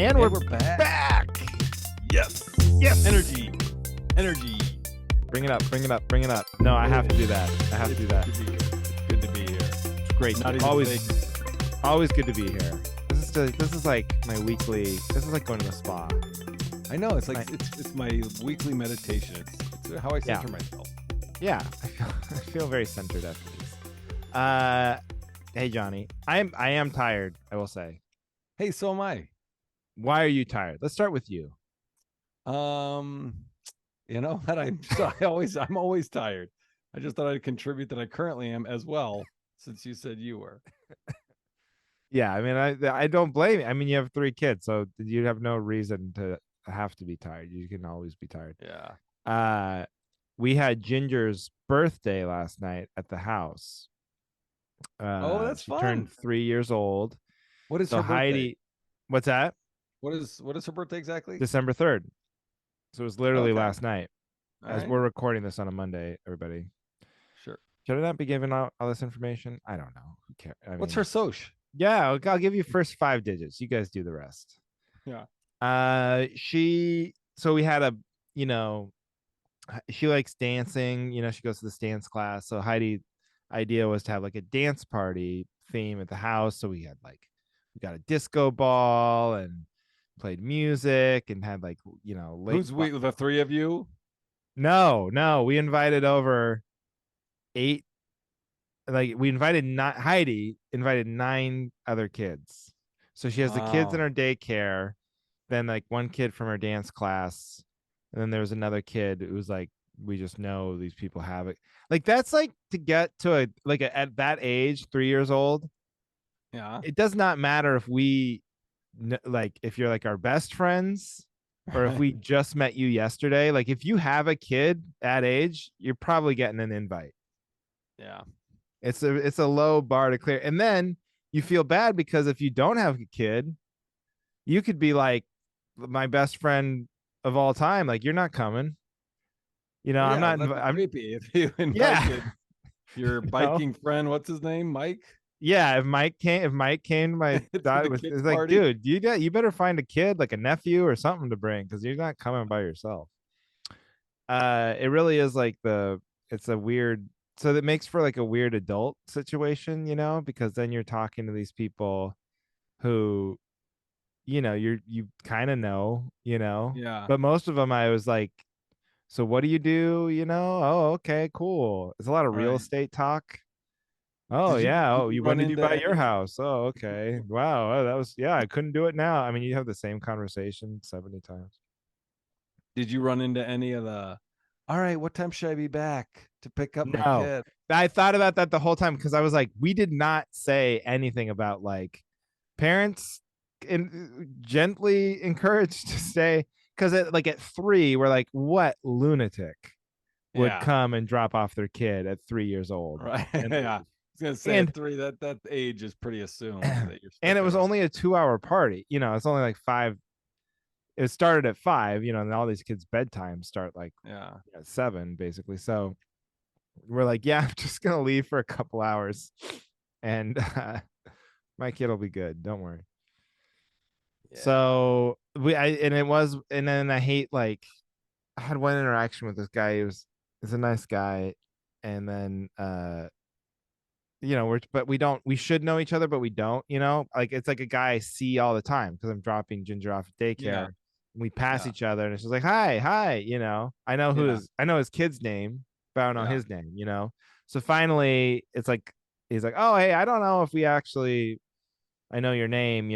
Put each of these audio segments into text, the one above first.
And we're back. Yes. Yes. Energy. Bring it up. No, I have to do that. It's good to be here. It's great. Not Always good to be here. This is like my weekly. This is like going to the spa. I know. It's like it's my weekly meditation. It's how I center myself. Yeah, I feel very centered after this. Hey Johnny, I am tired. I will say. Hey, so am I. Why are you tired? Let's start with you. You know that I'm always tired. I just thought I'd contribute that I currently am as well, since you said you were. Yeah, I mean, I don't blame you. I mean, you have 3 kids, so you have no reason to have to be tired. You can always be tired. Yeah. We had Ginger's birthday last night at the house. Oh, that's she fun. turned 3 years old. What is So her birthday? Heidi, what's that? What is her birthday exactly? December 3rd. So it was literally last night. All right. We're recording this on a Monday, everybody. Sure. Should I not be giving out all this information? I don't know. Who cares? What's her soch? Yeah, I'll give you first 5 digits. You guys do the rest. Yeah. So we had she likes dancing. She goes to this dance class. So Heidi idea was to have like a dance party theme at the house. So we got a disco ball and played music and had Who's we? The 3 of you? No, we invited over 8. Heidi invited 9 other kids. So she has the kids in her daycare, then like 1 kid from her dance class, and then there was another kid who was like, we just know these people have it. Like that's like to get to at that age, 3 years old. Yeah. It does not matter if if you're like our best friends or if we just met you yesterday. Like if you have a kid that age, you're probably getting an invite. Yeah. It's a low bar to clear. And then you feel bad because if you don't have a kid, you could be like my best friend of all time. Like you're not coming. I'm not. I'm creepy if you invited your biking friend. What's his name? Mike. Yeah, if Mike came to my daughter, it's like, party. Dude, you better find a kid, like a nephew or something to bring, because you're not coming by yourself. It really is like it's a weird. So that makes for like a weird adult situation, because then you're talking to these people who, you kind of know, Yeah. But most of them, I was like, so what do you do? Oh, okay, cool. It's a lot of real estate talk. Oh, yeah. When did you buy your house? Oh, okay. Wow. That was, I couldn't do it now. I mean, you have the same conversation 70 times. Did you run into any of the, all right, what time should I be back to pick up my kid? I thought about that the whole time because I was like, we did not say anything about like parents gently encouraged to stay. Because at 3, we're like, what lunatic would come and drop off their kid at 3 years old? Right. Yeah. I was gonna say at 3, that age is pretty assumed that you're. And it was only a 2-hour party. It's only like 5. It started at 5. And all these kids' bedtime start like at 7, basically. So we're like, I'm just gonna leave for a couple hours, and my kid will be good. Don't worry. Yeah. So and then I hate I had one interaction with this guy. He's a nice guy, and then we should know each other, but we don't. Like it's like a guy I see all the time because I'm dropping Ginger off at daycare. Yeah. We pass each other, and it's just like hi. I know I know his kid's name, but I don't know his name. So finally, it's like he's like, oh hey, I don't know if we actually. I know your name,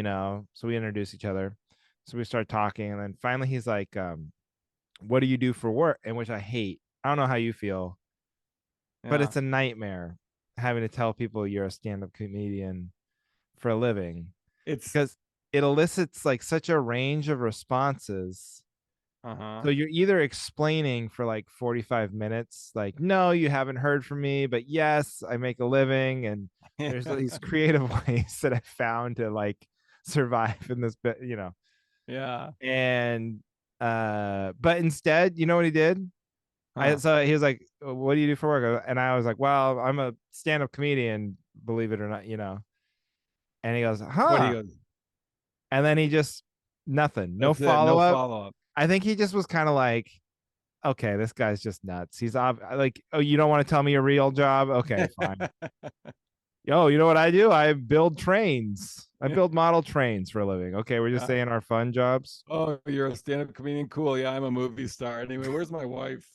so we introduce each other. So we start talking, and then finally he's like, what do you do for work? And which I hate. I don't know how you feel, but it's a nightmare having to tell people you're a stand-up comedian for a living. It's because it elicits like such a range of responses. So you're either explaining for like 45 minutes, like, no, you haven't heard from me, but yes, I make a living. And there's these creative ways that I found to like survive in this bit, Yeah. And but instead, you know what he did? So he was like, what do you do for work? And I was like, well, I'm a stand-up comedian, believe it or not, And he goes, huh? What he goes? And then he just Nothing. No That's it. No follow up. follow up. I think he just was kind of like, okay, this guy's just nuts. He's like, oh, you don't want to tell me your real job? Okay, fine. Yo, you know what I do? I build trains. I build model trains for a living. Okay, we're just saying our fun jobs. Oh, you're a stand-up comedian. Cool. Yeah, I'm a movie star. Anyway, where's my wife?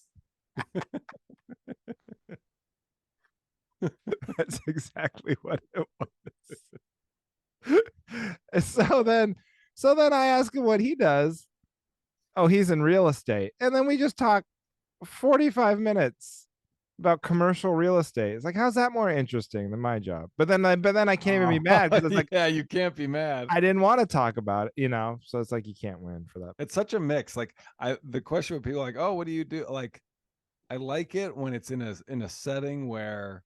That's exactly what it was. So then I ask him what he does. Oh, he's in real estate. And then we just talk 45 minutes about commercial real estate. It's like, how's that more interesting than my job? But then I can't even be mad because it's like, yeah, you can't be mad. I didn't want to talk about it, So it's like you can't win for that. It's such a mix. Like the question with people like, oh, what do you do? Like, I like it when it's in a setting where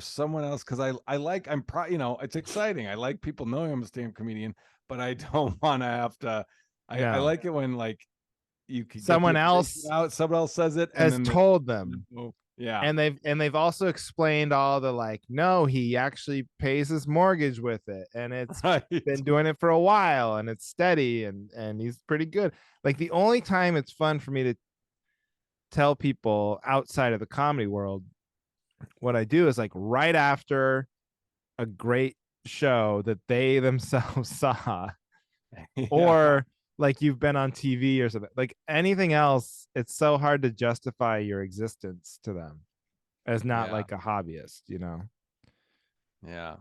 someone else, because it's exciting. I like people knowing I'm a stand-up comedian, but I don't want to have to. I No. like it when like you could get the Someone information else out, someone else says it, and has then told them. yeah, And they've also explained all the like, no, he actually pays his mortgage with it, and it's right. been doing it for a while, and it's steady, and he's pretty good. Like the only time it's fun for me to tell people outside of the comedy world what I do is like right after a great show that they themselves saw, Yeah. or like you've been on TV or something. Like anything else, it's so hard to justify your existence to them as not Yeah. like a hobbyist, Yeah.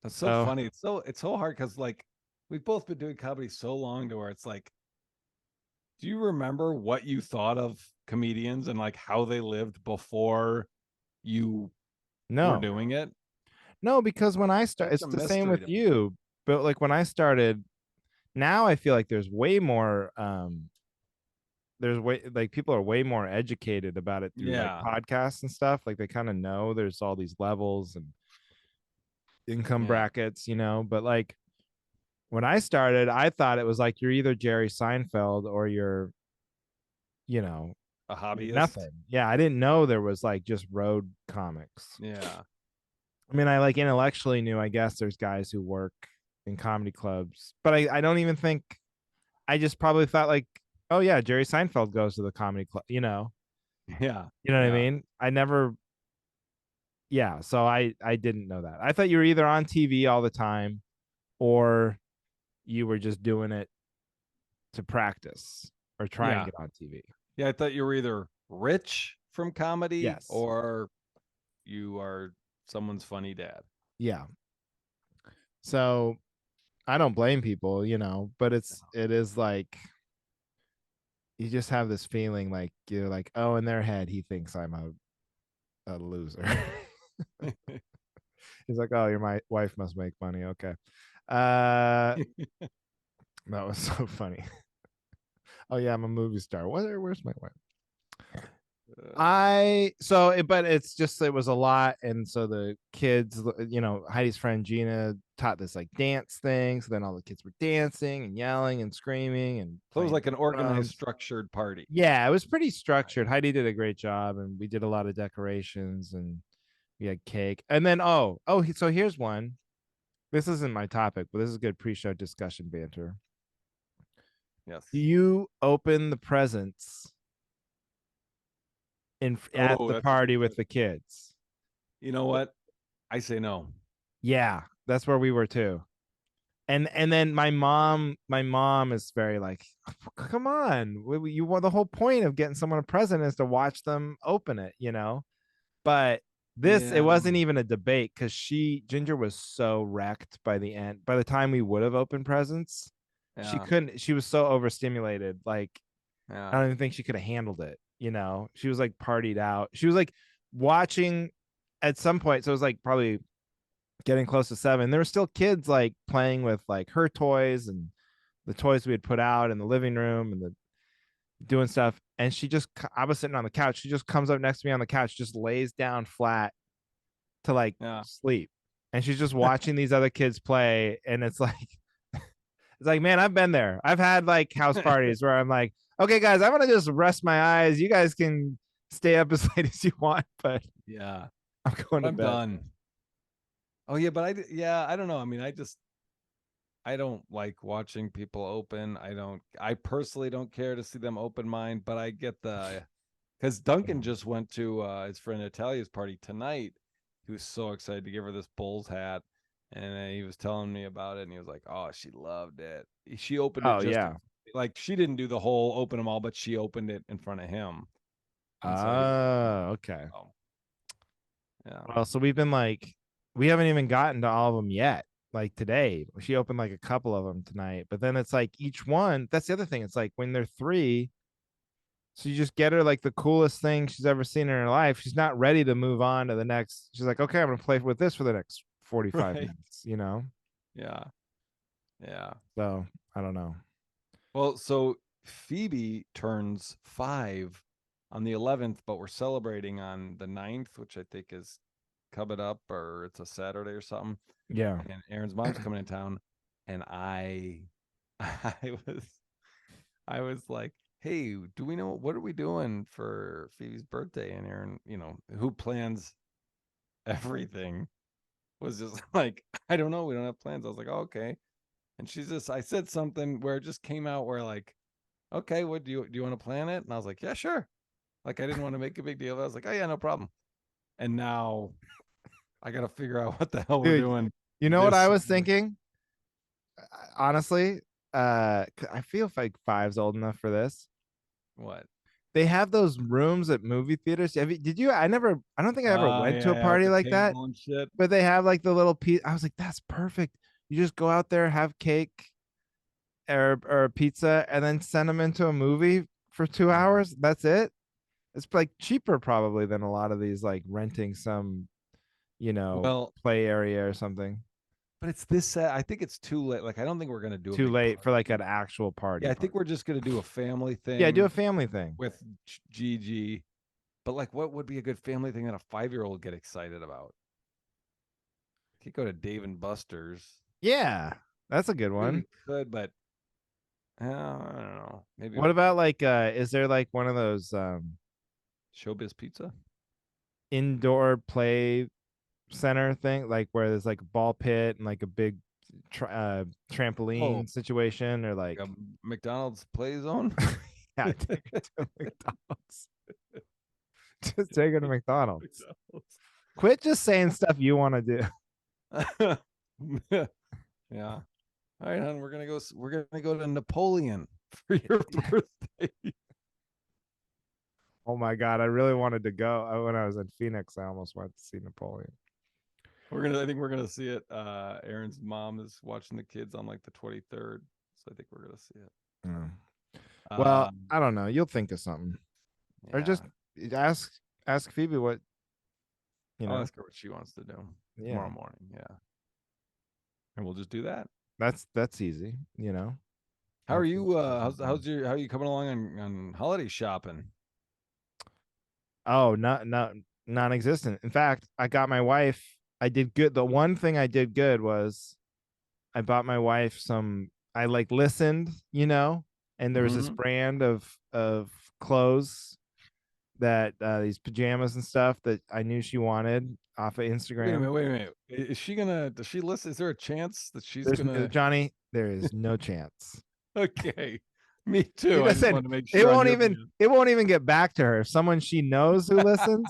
That's so So funny. It's so hard because like we've both been doing comedy so long to where it's like, do you remember what you thought of comedians and like how they lived before you were no, doing it? no, because when I start, Such it's a the same mystery with to me. you. But like when I started, now I feel like there's way more there's way like people are way more educated about it through like Yeah. podcasts and stuff. Like they kind of know there's all these levels and income Yeah. brackets, but like when I started, I thought it was like you're either Jerry Seinfeld or you know, A you're hobbyist. nothing. Yeah, I didn't know there was like just road comics. Yeah. I mean, I like intellectually knew, I guess there's guys who work in comedy clubs, but I don't even think, I just probably thought like, oh yeah, Jerry Seinfeld goes to the comedy club, Yeah. You know what I Yeah. mean? I never, yeah. So I didn't know that. I thought you were either on TV all the time or you were just doing it to practice or try and Yeah. get on TV. Yeah. I thought you were either rich from comedy Yes. or you are someone's funny dad. Yeah. So I don't blame people, but it is like you just have this feeling like you're like, oh, in their head he thinks I'm a loser. He's like, oh, my wife must make money. Okay. Uh that was so funny. Oh yeah, I'm a movie star. Where's my wife? But it's just, it was a lot. And so the kids, Heidi's friend Gina taught this like dance thing. So then all the kids were dancing and yelling and screaming and So it was playing like an organized, drums. structured party. Yeah, it was pretty structured. Heidi did a great job, and we did a lot of decorations, and we had cake. And then so here's one. This isn't my topic, but this is good pre-show discussion banter. Yes. Do you open the presents at Oh, the that's a good party with question. the kids? You know what? I say no. Yeah, that's where we were too. And then my mom is very like, come on, you want, the whole point of getting someone a present is to watch them open it. But it Yeah. wasn't even a debate because Ginger was so wrecked by the end. By the time we would have opened presents, she Yeah. couldn't. She was so overstimulated. Like I Yeah. don't even think she could have handled it. She was like partied out. She was like watching at some point. So it was like probably getting close to 7. There were still kids like playing with like her toys and the toys we had put out in the living room and the doing stuff. And I was sitting on the couch. She just comes up next to me on the couch, just lays down flat to like Yeah. sleep. And she's just watching these other kids play. And it's like, man, I've been there. I've had like house parties where I'm like, okay, guys, I'm going to just rest my eyes. You guys can stay up as late as you want, but Yeah. I'm going to I'm bed. done. Oh yeah, but I don't know. I mean, I just I don't like watching people open. I personally don't care to see them open mine, but I get the because Duncan just went to his friend Natalia's party tonight. He was so excited to give her this Bulls hat, and he was telling me about it, and he was like, "Oh, she loved it. She opened it Oh just yeah. like she didn't do the whole open them all, but she opened it in front of him." And so he was like, Oh, okay. "Oh, yeah, Well, so we've been like, we haven't even gotten to all of them yet. Like today, she opened like a couple of them tonight, but then it's like each one. That's the other thing. It's like when they're three, so you just get her like the coolest thing she's ever seen in her life. She's not ready to move on to the next. She's like, okay, I'm gonna play with this for the next 45 right, minutes, you know? yeah, yeah." So I don't know. Well, so Phoebe turns 5 on the 11th, but we're celebrating on the 9th, which I think is coming up, or it's a Saturday or something. Yeah. And Aaron's mom's coming in town, and I was, I was like, "Hey, do we know what are we doing for Phoebe's birthday?" And Aaron, who plans everything, was just like, "I don't know. We don't have plans." I was like, "Oh, okay." And I said something where it just came out where like, "Okay, what do you want to plan it?" And I was like, "Yeah, sure." Like I didn't want to make a big deal. I was like, "Oh yeah, no problem." And now I got to figure out what the hell we're Dude, doing you know what this I was Saturday. thinking? Honestly, I feel like five's old enough for this. What? They have those rooms at movie theaters. Did you? I don't think I ever went to Yeah, a yeah, with party the like that, table and shit. but they have like the little piece. I was like, that's perfect. You just go out there, have cake or pizza, and then send them into a movie for two Yeah. hours. That's it. It's like cheaper probably than a lot of these like renting some, Well, play area or something. but it's this set. I think it's too late. Like I don't think we're gonna do a Too big late for like party. an actual Yeah, party I think party. we're just gonna do a family Yeah, do a thing family thing. with Gigi. But like, what would be a good family thing that a 5-year-old get excited about? Could go to Dave and Buster's. Yeah, that's a good I mean, one. we could, but I don't know. Maybe What about like is there like one of those Showbiz Pizza. indoor play center thing like where there's like a ball pit and like a big Oh, trampoline situation or like a like McDonald's play zone. yeah, take her to McDonald's. Just take her to McDonald's. McDonald's. Quit just saying stuff you want to do. Yeah. All right, hon. We're gonna go to Napoleon for your birthday. Oh my god, I really wanted to go. When I was in Phoenix, I almost went to see Napoleon. I think we're gonna see it. Aaron's mom is watching the kids on like the 23rd. So I think we're gonna see it. Mm. Well, Um, I don't know. You'll think of something, or yeah. just ask ask Phoebe what you I'll know. ask her what she wants to do Yeah, tomorrow morning. Yeah. And we'll just do that. that's easy. How are Hopefully you? she doesn't come. How are you coming along on holiday shopping? Oh, not non-existent. In fact, I got my wife. I did good. The one thing I did good was I bought my wife some. I like listened, and there was this Mm-hmm. brand of clothes that these pajamas and stuff that I knew she wanted off of Wait a Instagram. minute, wait a minute. Is she gonna does she listen? Is there a chance that she's There's gonna Johnny. There is no chance. Okay. Me She too. I just doesn't. wanted to make It sure on won't your even. behalf. It won't even get back to her. If someone she knows who listens,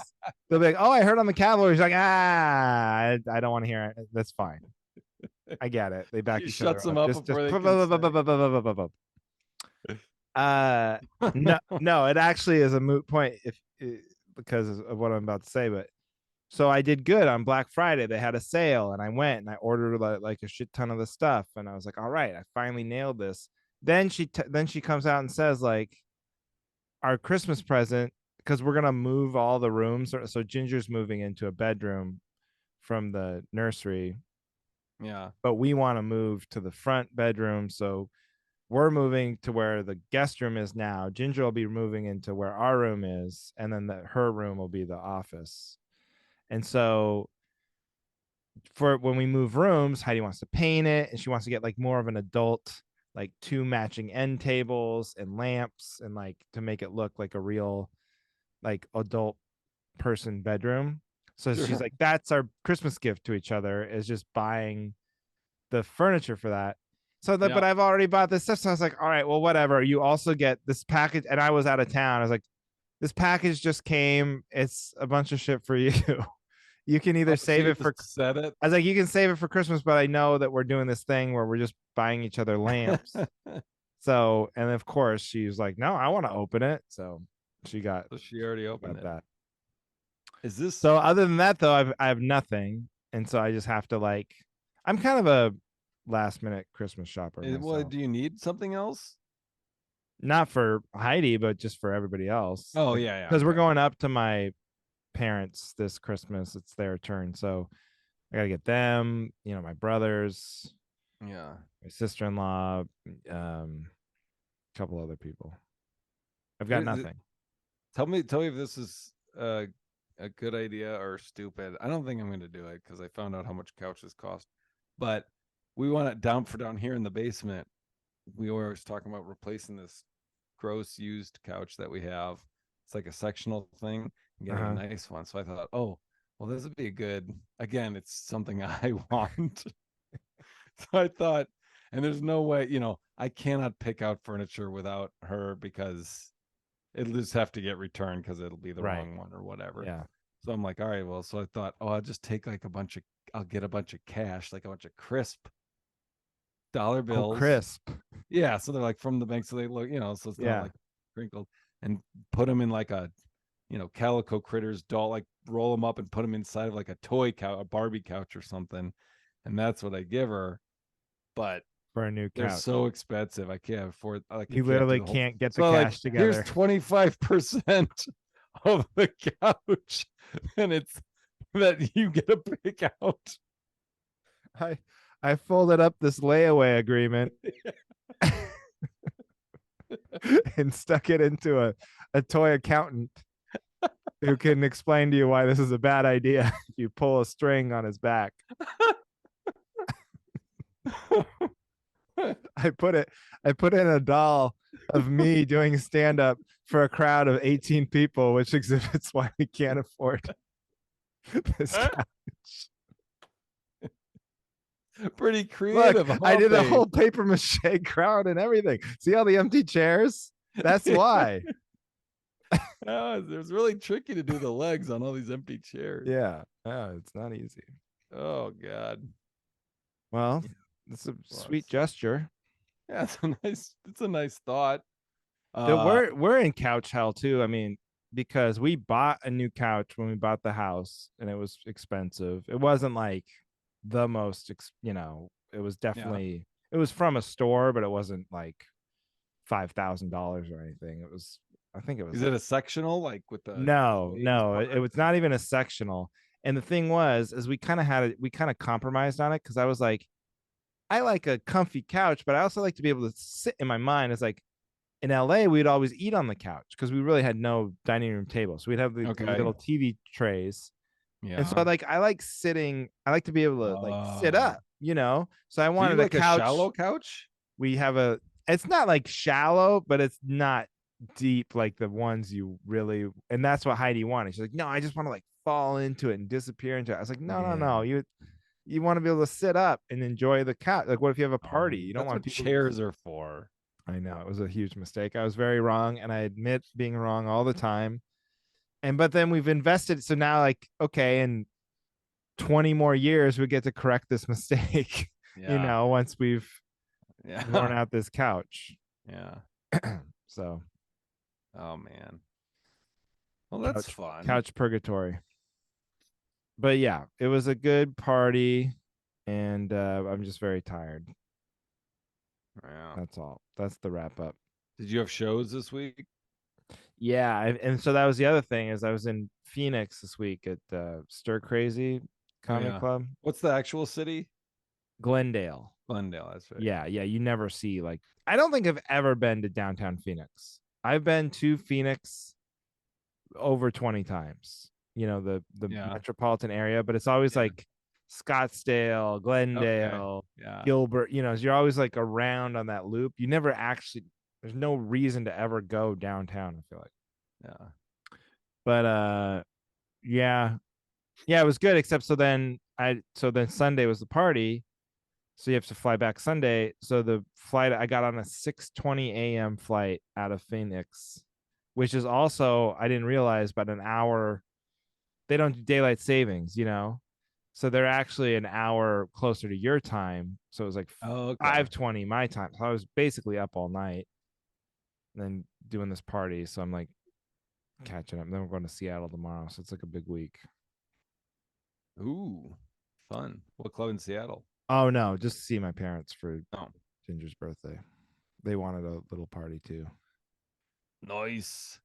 they'll be like, "Oh, I heard on the Cavaliers." She's like, I don't want to hear it. That's fine. I get it. They back She each other shuts them up. up Just before they can say. uh no no, it actually is a moot point because of what I'm about to say, but so I did good on Black Friday. They had a sale and I went and I ordered like a shit ton of the stuff and I was like, all right, I finally nailed this. Then she comes out and says like our Christmas present, because we're gonna move all the rooms. So Ginger's moving into a bedroom from the nursery, Yeah. but we want to move to the front bedroom. So we're moving to where the guest room is now. Ginger will be moving into where our room is, and then her room will be the office. And so for when we move rooms, Heidi wants to paint it, and she wants to get like more of an adult, like two matching end tables and lamps, and like to make it look like a real like adult person bedroom. So she's Sure. like, that's our Christmas gift to each other, is just buying the furniture for that. So that, Yeah. but I've already bought this stuff. So I was like, all right, well, whatever. You also get this package, and I was out of town. I was like, this package just came. It's a bunch of shit for you. You can Oh, either so save you it for. just set it. I was like, you can save it for Christmas, but I know that we're doing this thing where we're just buying each other lamps. So, and of course, she was like, no, I want to open it. So she got So she already opened it. that. Is this? So other than that, though, I have nothing, and so I just have to like. I'm kind of a last minute Christmas shopper Well, myself. do you need something else? Not for Heidi, but just for everybody else. Oh Like, yeah, yeah. because we're Okay. going up to my parents this Christmas. It's their turn, so I gotta get them. You know, my brothers, Yeah. my sister-in-law, a couple other people. I've got Here, nothing. tell me if this is a good idea or stupid. I don't think I'm going to do it because I found out how much couches cost. But we want it down here in the basement. We were always talking about replacing this gross used couch that we have. It's like a sectional thing and getting a Uh-huh. nice one. So I thought, oh, well, this would be a good. Again, it's something I want. So I thought, and there's no way, I cannot pick out furniture without her because it'll just have to get returned because it'll be the Right. wrong one or whatever. Yeah. So I'm like, all right, well, so I thought, oh, I'll just take like I'll get a bunch of cash, like a bunch of crisp dollar Oh, bills. crisp. Yeah. So they're like from the bank. So they look, so it's not Yeah. like crinkled, and put them in like a, Calico Critters doll, like roll them up and put them inside of like a toy couch, a Barbie couch or something. And that's what I give her. But For a new they're couch. so expensive. I can't afford. Like, I You can't do literally the whole. can't get the So cash like, here's together. 25% of the couch, and it's that you get to pick out. I I folded up this layaway agreement and stuck it into a toy accountant who can explain to you why this is a bad idea if you pull a string on his back. I put in a doll of me doing stand up for a crowd of 18 people, which exhibits why we can't afford this couch. Pretty Look, creative, I huh, did a babe? whole paper mache crowd and everything. See all the empty chairs? That's why. It was really tricky to do the legs on all these empty chairs. Yeah. It's not easy. Oh God. Well, it's a sweet gesture. Yeah, it's a nice thought. We're in couch hell too. I mean, because we bought a new couch when we bought the house and it was expensive. It wasn't like the most, it was definitely it was from a store, but it wasn't like $5,000 or anything. It was, I think it was. Is it a sectional like with the No, it was not even a sectional. And the thing was, is we kind of compromised on it because I was like, I like a comfy couch, but I also like to be able to sit in my mind. It's like in LA, we'd always eat on the couch because we really had no dining room table. So we'd have the little TV trays. Yeah. And so I like sitting, I like to be able to like sit up, So I wanted like a couch. A shallow couch? We have it's not like shallow, but it's not deep like the ones you really, and that's what Heidi wanted. She's like, no, I just want to like fall into it and disappear into it. I was like, no. You want to be able to sit up and enjoy the couch. Like, what if you have a party? You don't That's want what people. Chairs are for. I know it was a huge mistake. I was very wrong, and I admit being wrong all the time. But then we've invested, so now like okay, in 20 more years we get to correct this mistake. Yeah. Once we've worn Yeah. out this couch. Yeah. So. Oh man. Well, that's fun. Couch purgatory. But yeah, it was a good party, and I'm just very tired. Yeah. That's all. That's the wrap up. Did you have shows this week? Yeah, and so that was the other thing is I was in Phoenix this week at Stir Crazy Comedy Club. What's the actual city? Glendale. Glendale, that's right. Yeah. You never see like I don't think I've ever been to downtown Phoenix. I've been to Phoenix over 20 times. The metropolitan area, but it's always like Scottsdale, Glendale, Gilbert, you're always like around on that loop. You never actually, there's no reason to ever go downtown, I feel like. Yeah. But yeah, it was good, except so then Sunday was the party, So you have to fly back Sunday. So the flight I got on a 6:20 a.m. flight out of Phoenix, which is also I didn't realize, but an hour. They don't do daylight savings, so they're actually an hour closer to your time. So it was like Oh, okay. 5:20 my time. So I was basically up all night and then doing this party. So I'm like catching up. Then we're going to Seattle tomorrow. So it's like a big week. Ooh, fun. What club in Seattle? Oh no, just to see my parents for Oh, Ginger's birthday. They wanted a little party too. nice.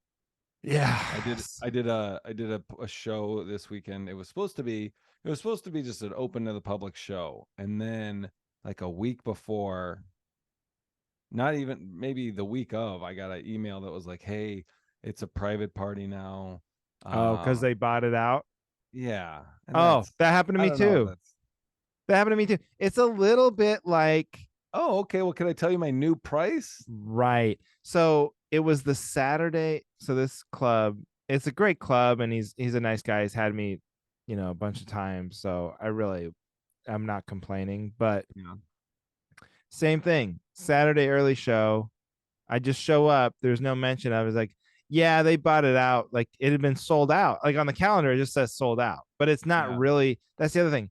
Yeah. I did a show this weekend. It was supposed to be just an open to the public show. And then like a week before, not even maybe the week of, I got an email that was like, "Hey, it's a private party now." Oh, because Um, they bought it out. yeah, and Oh, that's that happened to I me don't know. too. That's That happened to me too. It's a little bit like Oh, okay. Well, can I tell you my new price? right. So it was the Saturday. So this club, it's a great club, and he's a nice guy. He's had me, a bunch of times. So I'm not complaining. But Yeah, same thing. Saturday early show. I just show up. There's no mention. I was like, yeah, they bought it out. Like it had been sold out. Like on the calendar, it just says sold out, but it's not yeah. really. That's the other thing.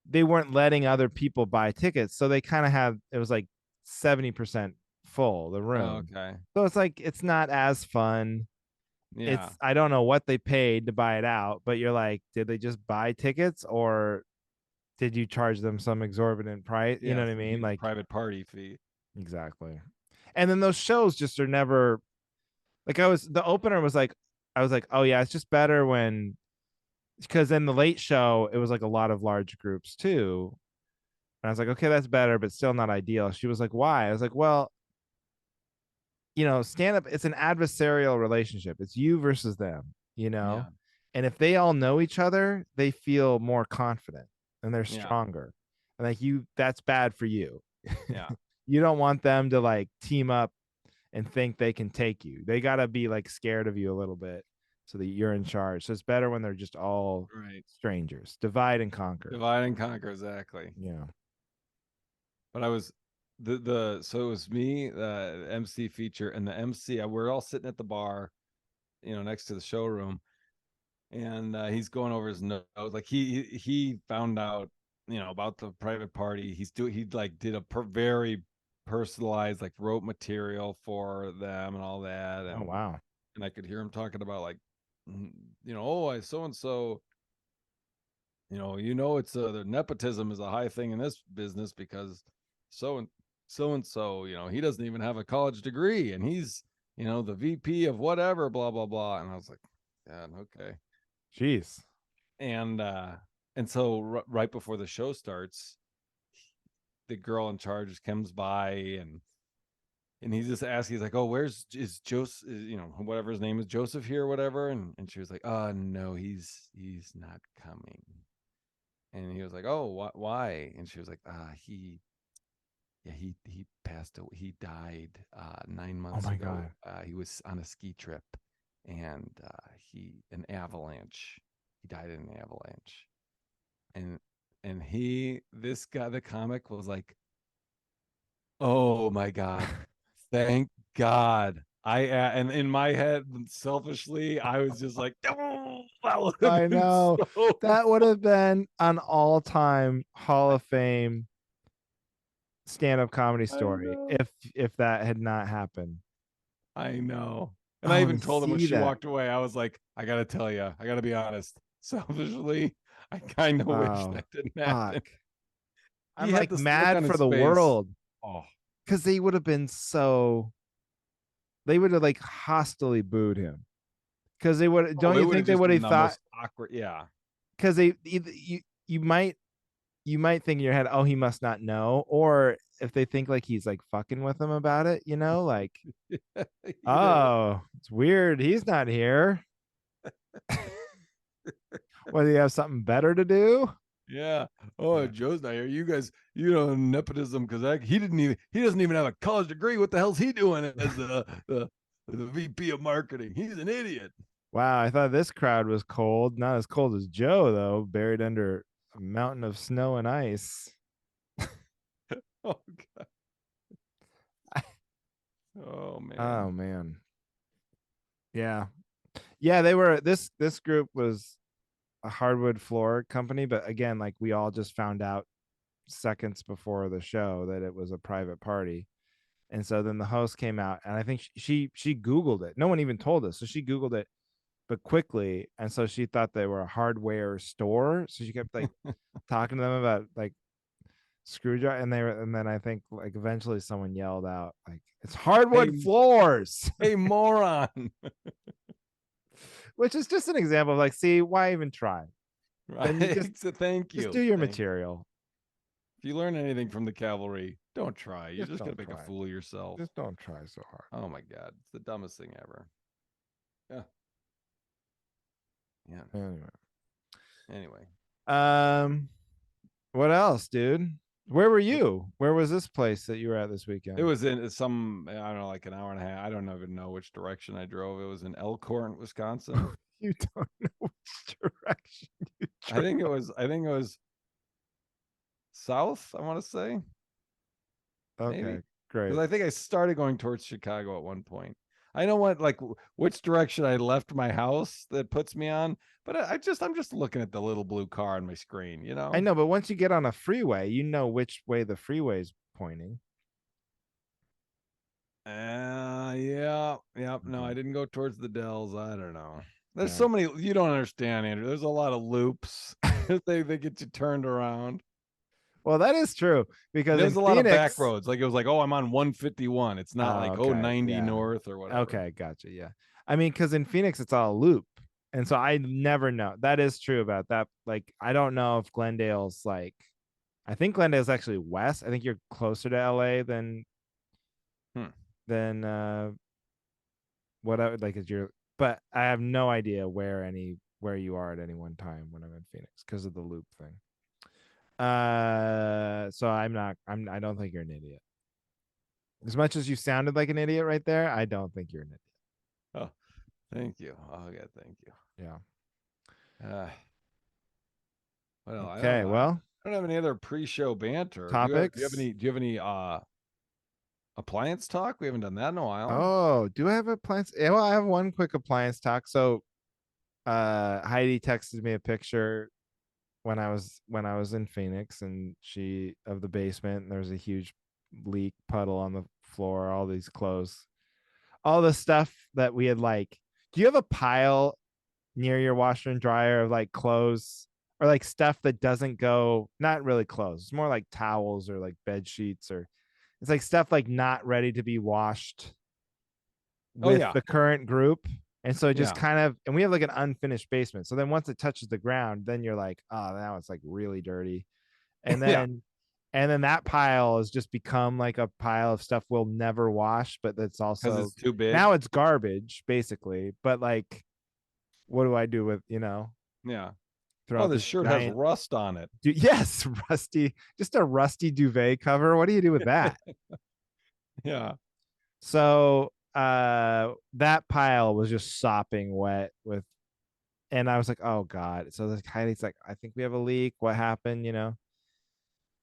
They weren't letting other people buy tickets, so they kind of have. It was like 70% full the Oh, room. okay. So it's like it's not as fun. It's Yeah, I don't know what they paid to buy it out, but you're like, did they just buy tickets or did you charge them some exorbitant price? You know yeah. what I Some mean? huge Like private party fee. exactly. And then those shows just are never like the opener was like I was like, oh yeah, it's just better when because in the late show it was like a lot of large groups too. And I was like, okay, that's better, but still not ideal. She was like, why? I was like, well, stand up, it's an adversarial relationship. It's you versus them, Yeah, and if they all know each other, they feel more confident and they're yeah, stronger. And like that's bad for you. yeah. You don't want them to like team up and think they can take you. They got to be like scared of you a little bit so that you're in charge. So it's better when they're just all Right. strangers. Divide and conquer. Divide and conquer, exactly. Yeah. But I was the so it was me, the MC feature, and the MC. We're all sitting at the bar, next to the showroom, and he's going over his notes. Like he found out, about the private party. He like did a very personalized, like wrote material for them and all that, Oh and wow. I could hear him talking about like, oh, I so and so. It's the nepotism is a high thing in this business because so and so, he doesn't even have a college degree and he's, the VP of whatever, blah blah blah. And I was like, yeah, okay. Jeez. And so right before the show starts, the girl in charge comes by and he's just asking, he's like, oh, where's is Joseph, whatever his name is, Joseph here or whatever. And she was like, oh no, he's not coming. And he was like, "Oh, why?" And she was like, he passed away. He died nine Oh months my ago. god. He was on a ski trip, and he an avalanche. He died in an avalanche, and this guy, the comic, was like, "Oh my god, thank God." And in my head, selfishly, I was just like, "Oh, that would have I been know. so That would fun." have been an all-time Hall of Fame stand-up comedy I story know. if that had not happened. I know. And I Oh, even to told him when see she that. walked away, I was like, I got to tell you, I got to be honest. Selfishly, I kind of wish Oh, that didn't fuck. happen. I'm He had like this look mad on for his the face. world Oh, because they would have like hostily booed him because they would. oh, Don't it you would think have they just would been have the thought? most awkward. Yeah. Because you might think in your head, oh, he must not know, or if they think like he's like fucking with them about it, like, Either way. oh, it's weird, he's not here. Whether you have something better to do. Yeah. Oh, Yeah. Joe's not here. You guys, nepotism because he doesn't even have a college degree. What the hell's he doing as the VP of marketing? He's an idiot. Wow, I thought this crowd was cold. Not as cold as Joe, though, buried under a mountain of snow and ice. Oh God. Oh man. Oh man. Yeah. Yeah, they were this group was a hardwood floor company, but again, like we all just found out seconds before the show that it was a private party. And so then the host came out and I think she Googled it. No one even told us. So she Googled it, but quickly. And so she thought they were a hardware store. So she kept like talking to them about like screwdriver and then I think like eventually someone yelled out like it's Hey, hardwood floors, hey, moron. which is just an example of like, see, why even try? Then you Right. So thank just do you. your Thank you. material. If you learn anything from the cavalry, don't try. You're Just just gonna don't make a try. fool of yourself. Just don't try so hard. Oh my God. It's the dumbest thing ever. Yeah. Yeah. Anyway. Anyway. Um what else, dude? Where were you? Where was this place that you were at this It weekend? was in some, I don't know, like an hour and a half. I don't even know which direction I drove. It was in Elkhorn, Wisconsin. You don't know which direction you drove. I think it was south, I want to say. Maybe. Okay, Because great. I think I started going towards Chicago at one point. I know what like which direction I left my house that puts me on, but I'm just looking at the little blue car on my screen, you I know? know, but once you get on a freeway, you know which way the freeway's pointing. Yeah. Yep. No, I Okay. didn't go towards the Dells. I don't know. There's Yeah. so many you don't understand, Andrew. There's a lot of loops. They get you turned around. Well, that is true And because there in was a lot of back Phoenix, roads. Like it was like, oh, I'm on 151. It's not oh, like, oh, okay, 90 yeah. north or whatever. Okay, gotcha. Yeah. I mean, because in Phoenix, it's all loop. And so I never know. That is true about that. Like, I don't know if Glendale's like, I think Glendale's actually west. I think you're closer to LA Hmm. than whatever, like, is your, but I have no idea where you are at any one time when I'm in Phoenix because of the loop thing. So I don't think you're an idiot. As much as you sounded like an idiot right there, I don't think you're an idiot. Oh, thank you. Oh, yeah, thank you. Yeah. Uh, well, Okay. Well, I don't have any other pre-show banter. topics. Do you have any appliance talk? We haven't done that in a while. Oh, do I have appliance? Yeah, well, I have one quick appliance talk. So, Heidi texted me a picture when I was in Phoenix, and she of the basement, and there was a huge leak puddle on the floor, all these clothes, all the stuff that we had like. Do you have a pile near your washer and dryer of like clothes or like stuff that doesn't go, not really clothes, it's more like towels or like bed sheets, or it's like stuff like not ready to be washed Oh with yeah. the current group. And so it just Yeah. kind of, and we have like an unfinished basement. So then once it touches the ground, then you're like, oh, now it's like really dirty. And Yeah. then, and then that pile has just become like a pile of stuff we'll never wash, but that's Because also it's too big. now it's garbage basically. But like, what do I do with, Yeah. Oh, throughout this this shirt has giant, rust on it. yes, rusty, just a rusty duvet cover. What do you do with that? Yeah. So that pile was just sopping wet with, and I was like, oh God. So this Heidi's like, I think we have a leak. What happened? And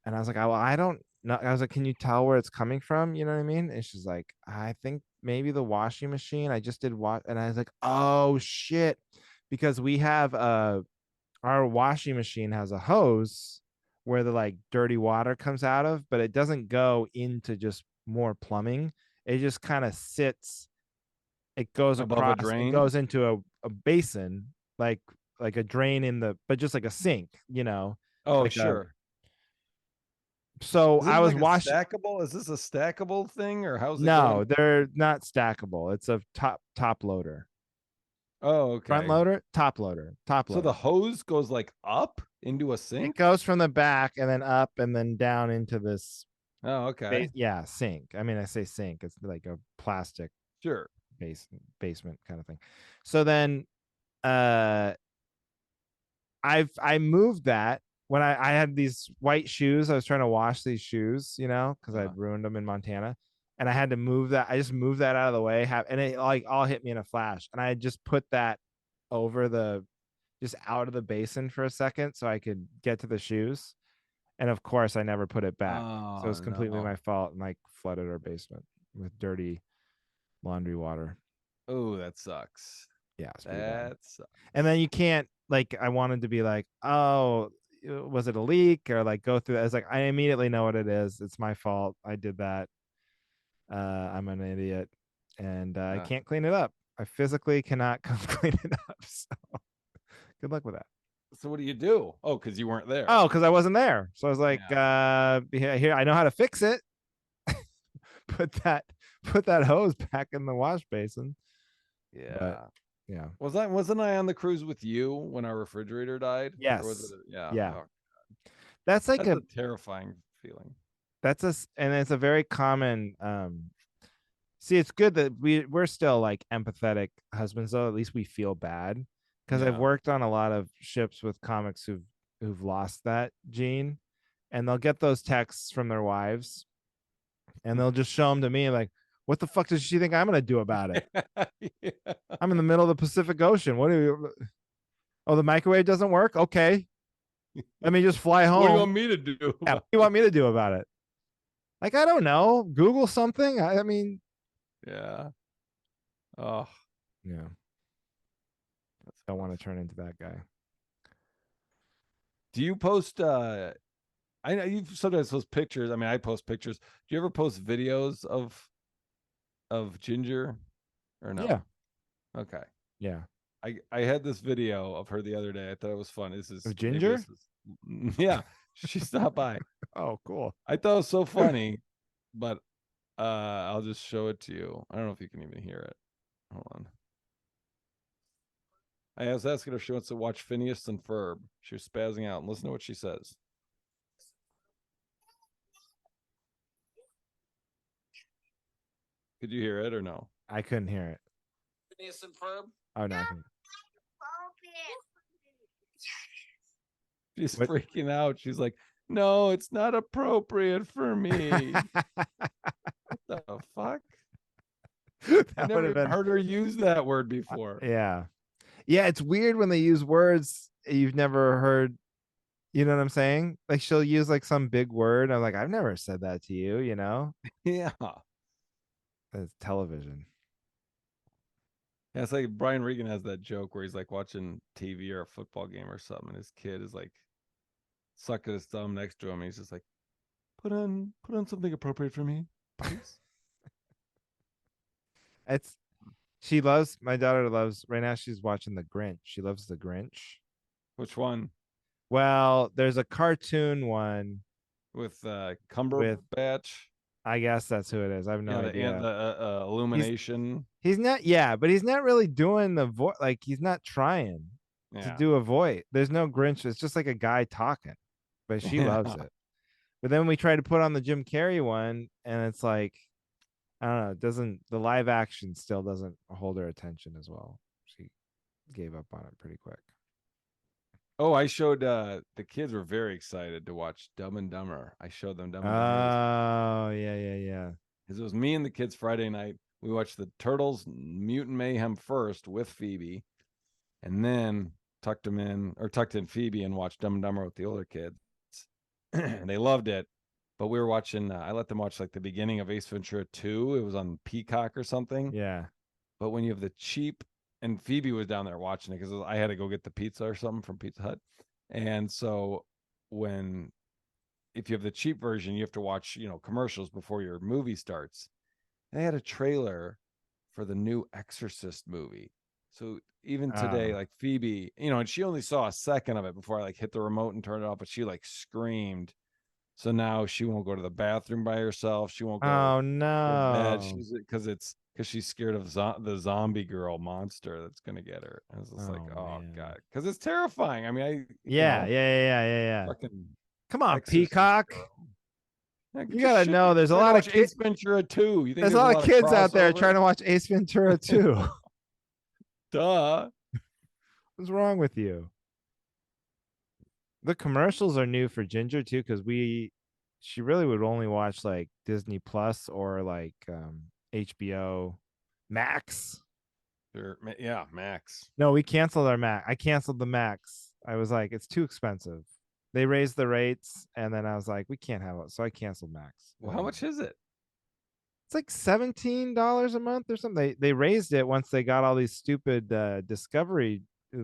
I was like, well, I don't know. I was like, can you tell where it's coming from? You know what I mean? And she's like, I think maybe the washing machine. I just did wash, and I was like, oh shit, because we have our washing machine has a hose where the like dirty water comes out of, but it doesn't go into just more plumbing. It just kind of sits, it goes Above a across, it drain. goes into a basin, like a drain in the, but just like a sink, Oh, like a, sure. so Is I this was like a washing. stackable? Is this a stackable thing or how's it going? No, they're not stackable. It's a top loader. Oh, Front okay. loader, top loader, top So the loader. hose goes like up into a It sink? goes from the back and then up and then down into this Oh, okay. yeah, sink. I mean, I say sink. It's like a plastic Sure. basement kind of thing. So then uh I moved that when I had these white shoes. I was trying to wash these shoes, because Yeah. I'd ruined them in Montana. And I had to move that. I just moved that out of the way. And it like all hit me in a flash. And I had just put that over just out of the basin for a second so I could get to the shoes. And of course, I never put it back. So Oh it's completely no. my fault. And like flooded our basement with dirty laundry water. Oh, that sucks. Yeah, it's pretty bad. That And then sucks. you can't like I wanted to be like, oh, was it a leak or like go through that? It's like I immediately know what it is. It's my fault. I did that. I'm an idiot, and I Uh, can't clean it up. I physically cannot come clean it up. So good luck with that. so what do you do? Oh, because you weren't there. Oh, because I wasn't there. So I was like, Yeah. here I know how to fix it. put that put that hose back in the wash basin. But Yeah. yeah. Wasn't I on the cruise with you when our refrigerator died? Or was it Yes. yeah. Yeah. Oh, That's like that's a a terrifying feeling. and it's a very common see it's good that we're still like empathetic husbands though. At least we feel bad because I've Yeah. worked on a lot of ships with comics who've lost that gene, and they'll get those texts from their wives and they'll just show them to me like, what the fuck does she think I'm gonna do about it? Yeah. I'm in the middle of the Pacific Ocean. What do you? Oh, the microwave doesn't work. Okay, let me just fly What do you home. want me to do Yeah, what about do you want me to do about it? Like, I don't know. Google something. I mean, it? Yeah. Oh, yeah, that's don't rough. want to turn into that guy. Do you post I know you sometimes post pictures. I mean, I post pictures. Do you ever post videos of Ginger or Yeah, no? Okay. yeah. I had this video of her the other day. I thought it was fun. This is Of maybe Ginger? this is yeah. She stopped by. Oh, cool. I thought it was so funny, but I'll just show it to you. I don't know if you can even hear it. Hold on. I was asking her if she wants to watch Phineas and Ferb. She was spazzing out. And listen to what she says. Could you hear it or no? I couldn't hear it. Phineas and Ferb. Oh no, I can. She's What? freaking out. She's like, "No, it's not appropriate for me." What the fuck? I That would never have even been. heard her use that word before. Yeah, yeah. It's weird when they use words you've never heard. You know what I'm saying? Like she'll use like some big word. I'm like, I've never said that to you. You know, Yeah. it's television. Yeah, it's like Brian Regan has that joke where he's like watching TV or a football game or something, and his kid is like sucking his thumb next to him. And he's just like, put on something appropriate for me, please. It's she loves my daughter loves right now. She's watching The Grinch. She loves The Grinch. Which one? Well, there's a cartoon one With with Cumberbatch? I guess that's who it is. I have no Yeah, idea. the He's illumination. he's not yeah, but he's not really doing the voice. Like he's not trying to Yeah. do a voice. There's no Grinch. It's just like a guy talking, but she Yeah. loves it. But then we try to put on the Jim Carrey one, and it's like I don't know. It doesn't the live action still doesn't hold her attention as well. She gave up on it pretty quick. Oh, I showed the kids were very excited to watch Dumb and Dumber. I showed them Dumb and Dumber this Oh yeah, yeah, yeah. because it was me and the kids Friday night. We watched the Turtles Mutant Mayhem first with Phoebe, and then tucked in Phoebe and watched Dumb and Dumber with the older kids. And they loved it. But we were watching. I let them watch like the beginning of Ace Ventura 2. It was on Peacock or something. Yeah. But when you have the cheap, and Phoebe was down there watching it because I had to go get the pizza or something from Pizza Hut, and so when if you have the cheap version, you have to watch commercials before your movie starts. They had a trailer for the new Exorcist movie. So even today, Oh. like Phoebe, and she only saw a second of it before I like hit the remote and turned it off, but she like screamed. So now she won't go to the bathroom by herself. She won't go Oh to bed. no. She's because she's scared of the zombie girl monster that's gonna get her. And it's just like, Oh oh man. god, because it's terrifying. I mean, Yeah, yeah, yeah, yeah, yeah, yeah. fucking Come on, Exorcist Peacock. girl. Yeah, You just gotta shit. know You're there's a trying to lot of watch kids. Ace Ventura 2. You think There's a there's a lot of lot of kids out there trying crossover? to watch Ace Ventura 2. Duh. What's wrong with you? The commercials are new for Ginger too, because she really would only watch like Disney Plus or like HBO Max. Yeah, Max. No, we canceled our Max. I canceled the Max. I was like, it's too expensive. They raised the rates, and then I was like, we can't have it, so I canceled Max. Well, how much is it? It's like $17 a month or something. They raised it once they got all these stupid Discovery, uh,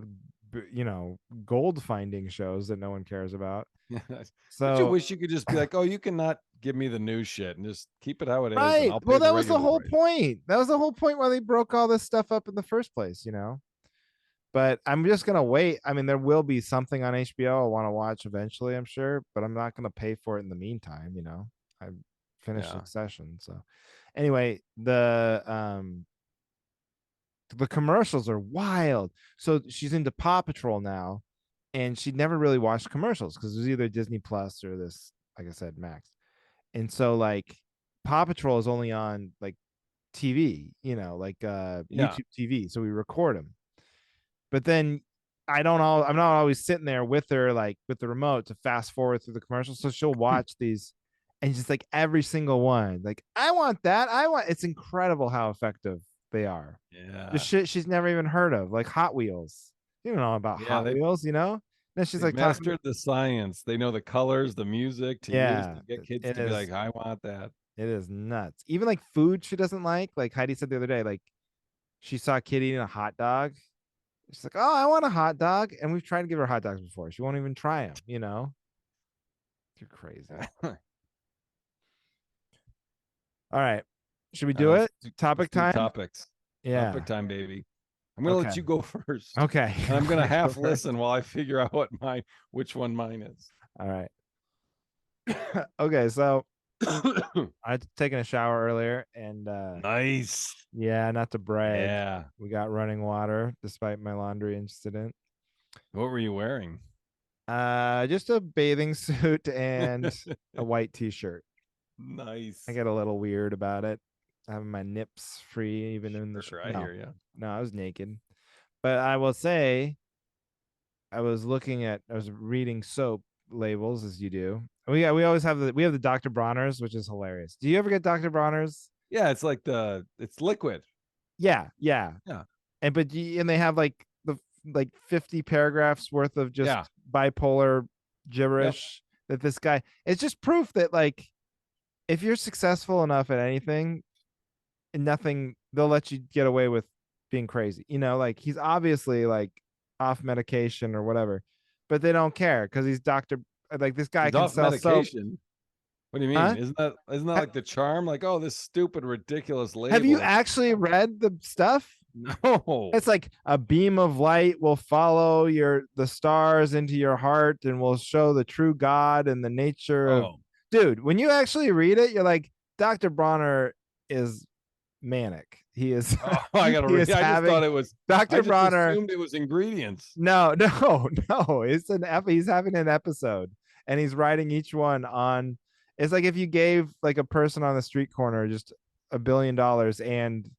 you know, gold finding shows that no one cares about. Don't you So wish you could just be like, oh, you cannot give me the new shit and just keep it how it is, and right, I'll pay well, the that was the regular whole price. point. That was the whole point why they broke all this stuff up in the first place, you know. But I'm just gonna wait. I mean, there will be something on HBO I want to watch eventually, I'm sure, but I'm not gonna pay for it in the meantime, you know. I finished Yeah. Succession, so anyway, the commercials are wild. So she's into Paw Patrol now, and she'd never really watched commercials because it was either Disney Plus or this, like I said, Max. And so like Paw Patrol is only on like TV, you know, like Yeah. YouTube TV. So we record them. But then I'm not always sitting there with her like with the remote to fast forward through the commercials. So she'll watch these and just like every single one, like I want that. It's incredible how effective they are. The Yeah. shit she's never even heard of, like Hot Wheels. You don't know about Yeah. Hot Wheels, you know? Then she's They've like talking, mastered the science. They know the colors, the music to use yeah, to get kids it to be is like, I want that. it is nuts. Even like food she doesn't like Heidi said the other day, like she saw a kid eating a hot dog. She's like, oh, I want a hot dog. And we've tried to give her hot dogs before. She won't even try them, you know? You're crazy. All right. Should we do let's it? Topic do time? topics. Yeah. Topic time, baby. I'm gonna Okay. let you go first. Okay. And I'm gonna Go half first. listen while I figure out which one mine is. All right. Okay. So I taken a shower earlier and Nice. yeah, not to brag. Yeah. We got running water despite my laundry incident. What were you wearing? Just a bathing suit and a white t-shirt. I Nice. get a little weird about it. Having my nips free even in the Sure, I no. hear you. No, I was naked. But I will say I was reading soap labels as you do. We always have the Dr. Bronner's, which is hilarious. Do you ever get Dr. Bronner's? Yeah, it's like it's liquid. Yeah, yeah. Yeah. And they have like the like 50 paragraphs worth of just Yeah. bipolar Yep. gibberish that this guy, it's just proof that like if you're successful enough at anything, nothing, they'll let you get away with being crazy. You know, like he's obviously like off medication or whatever, but they don't care because he's Dr. Like this guy He's can off sell soap. medication. What do you mean? Huh? Isn't that like the charm? Like, oh, this stupid, ridiculous Have you label. actually read the stuff? No. It's like a beam of light will follow the stars into your heart and will show the true God and the nature of, Oh. dude, when you actually read it, you're like, Dr. Bronner is manic. He is Oh, I gotta he read. is I just thought having it was. I Dr. just Bronner. assumed it was ingredients. No, no, no. He's having an episode and he's writing each one on. It's like if you gave like a person on the street corner just $1 billion and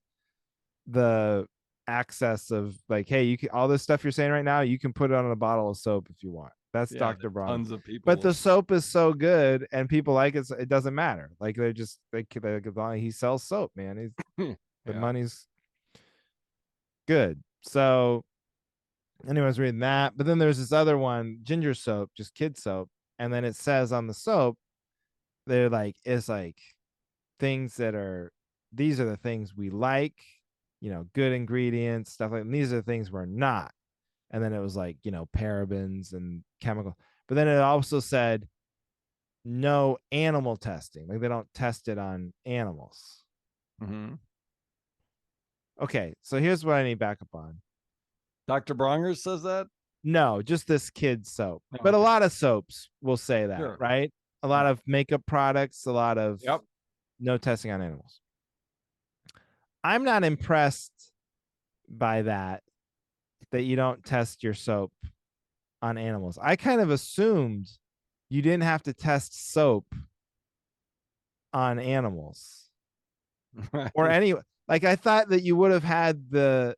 the access of like, hey, you can all this stuff you're saying right now, you can put it on a bottle of soap if you want. That's Yeah, Dr. Bronner. tons of But the people. soap is so good and people like it, it doesn't matter. Like they're just he sells soap, man. The Yeah. money's good. So anyways, reading that. But then there's this other one, ginger soap, just kid soap. And then it says on the soap, they're like, it's like things that are, these are the things we like, you know, good ingredients, stuff like, and these are the things we're not. And then it was like, you know, parabens and chemical. But then it also said no animal testing. Like they don't test it on animals. Mm-hmm. Okay, so here's what I need backup on. Dr. Bronger says that? No, just this kid soap. Oh, but a okay. lot of soaps will say that, Sure. right? A lot Yeah. of makeup products, a lot of Yep. no testing on animals. I'm not impressed by that you don't test your soap on animals. I kind of assumed you didn't have to test soap on animals or any, like I thought that you would have had the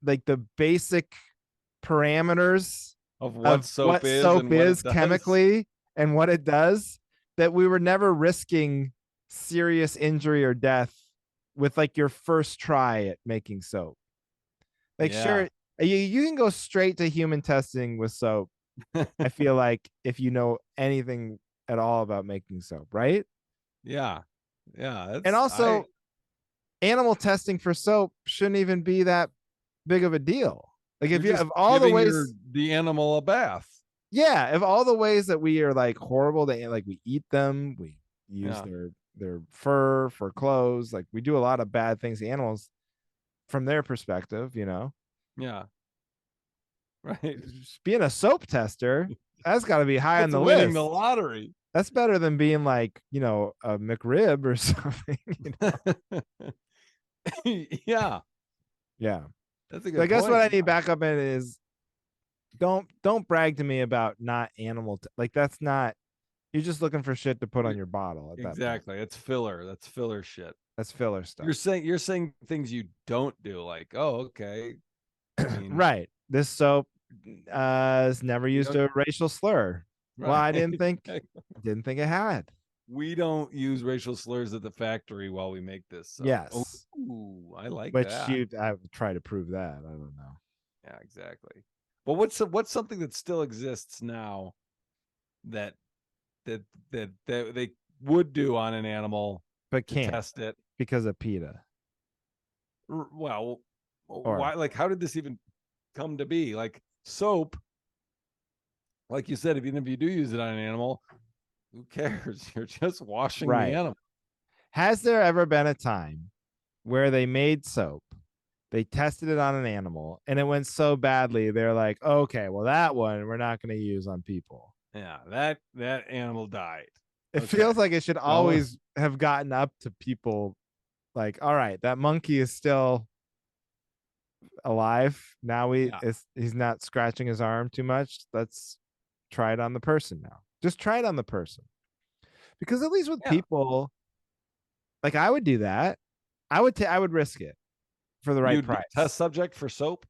like the basic parameters Of what of soap what is soap and what it is does. chemically and what it does, that we were never risking serious injury or death with like your first try at making soap. Like Yeah. sure, you can go straight to human testing with soap I feel like if you know anything at all about making soap, right? Yeah. Yeah. And That's also, animal testing for soap shouldn't even be that big of a deal. Like you're if you just have all the giving your ways, the animal a bath. yeah, if all the ways that we are like horrible, that like we eat them, we use Yeah. their fur for clothes, like we do a lot of bad things to animals from their perspective, you know. Yeah. Right. Just being a soap tester, that's got to be high on That's the winning the list. lottery. That's better than being like, you know, a McRib or something. You know? Yeah. Yeah. That's a So I good guess what point. I need Yeah. backup in is don't brag to me about not like that's not, you're just looking for shit to put on You're, your bottle at that point. exactly. It's filler. That's filler shit. That's filler stuff. You're saying things you don't do, like, oh, okay. I mean, Right. This soap has never we used don't a racial slur. Well, right. I didn't think it had. We don't use racial slurs at the factory while we make this soap. Oh, Yes. I like Which that. you I would try to prove that. I don't know. Yeah, exactly. But what's something that still exists now that that they would do on an animal But to can't test it? because of PETA. Well, Or why? Like, how did this even come to be? Like soap, like you said, even if you do use it on an animal, who cares? You're just washing the right. animal. Has there ever been a time where they made soap, they tested it on an animal, and it went so badly, they're like, okay, well, that one we're not going to use on people? Yeah, that animal died. It Okay. feels like it should Well, always have gotten up to people like, all right, that monkey is still alive. Now yeah, he's not scratching his arm too much. Let's try it on the person now. Just try it on the person. Because at least with yeah. people, like I would do that. I would risk it for the right You'd be a test price. subject for soap.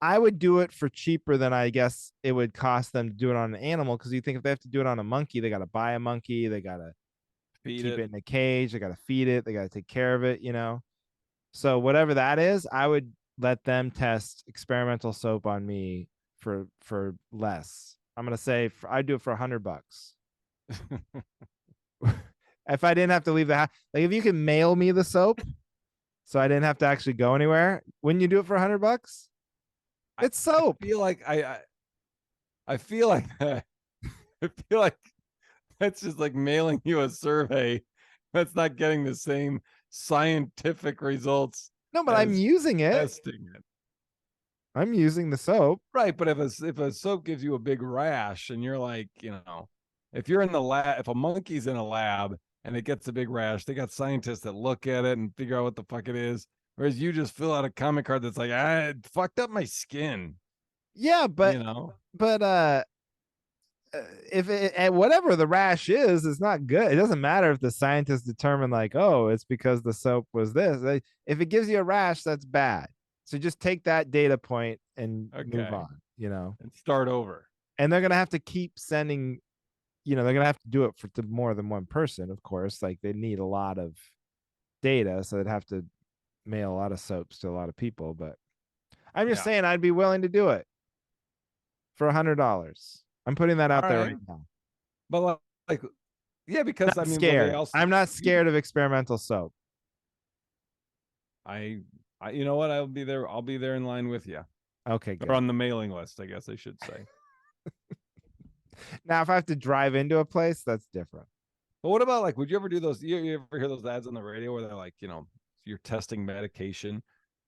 I would do it for cheaper than I guess it would cost them to do it on an animal, because you think if they have to do it on a monkey, they got to buy a monkey, they got to Feed keep it. it in a cage, they got to feed it, they got to take care of it, you know. So whatever that is, I would let them test experimental soap on me for less. I'm gonna say I'd do it for $100. If I didn't have to leave the house, like if you can mail me the soap, so I didn't have to actually go anywhere, wouldn't you do it for $100? I, It's soap. feel like I feel like I feel like that's just like mailing you a survey. That's not getting the same scientific results No, but I'm as using it. testing it. I'm using the soap. Right, but if a soap gives you a big rash and you're like, if you're in the lab, if a monkey's in a lab and it gets a big rash, they got scientists that look at it and figure out what the fuck it is. Whereas you just fill out a comment card that's like, it fucked up my skin, Yeah, you know? but if whatever the rash is, it's not good. It doesn't matter if the scientists determine like, oh, it's because the soap was this. Like, if it gives you a rash, that's bad. So just take that data point and move Okay. on, you know. And start over. And they're gonna have to keep sending, you know, they're gonna have to do it for to more than one person, of course. Like they need a lot of data, so they'd have to mail a lot of soaps to a lot of people. But I'm just Yeah. saying I'd be willing to do it for $100. I'm putting that All out there right. right now. But like, yeah, because I Not mean, well, they scared. also, I'm not scared of experimental soap. I, you know what? I'll be there. I'll be there in line with you. Okay, Or good. on the mailing list, I guess I should say. Now, if I have to drive into a place, that's different. But what about like, would you ever do those? You ever hear those ads on the radio where they're like, you're testing medication.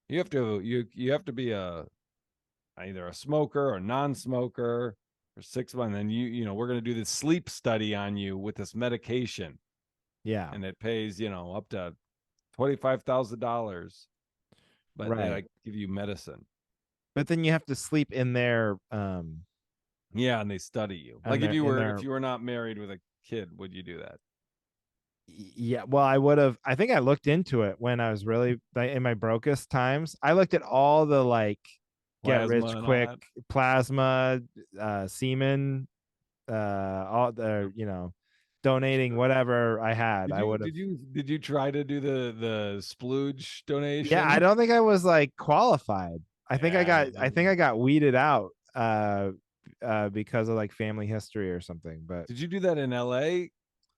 You have to be either a smoker or non-smoker for 6 months. And then we're gonna do this sleep study on you with this medication, Yeah, and it pays up to $25,000, but they right. like give you medicine. But then you have to sleep in their Yeah, and they study you. and Like if their you in were their if you were not married with a kid, would you do that? yeah. Well, I would have. I think I looked into it when I was really like, in my brokest times. I looked at all the like get Plasma rich and all quick that. plasma, semen, all the donating Sure. whatever I had. Did I you would have. did you did you try to do the splooge Yeah, I donation? don't think I was like qualified. I think I Yeah, got weeded out because of like family history or something. But Did you do that in LA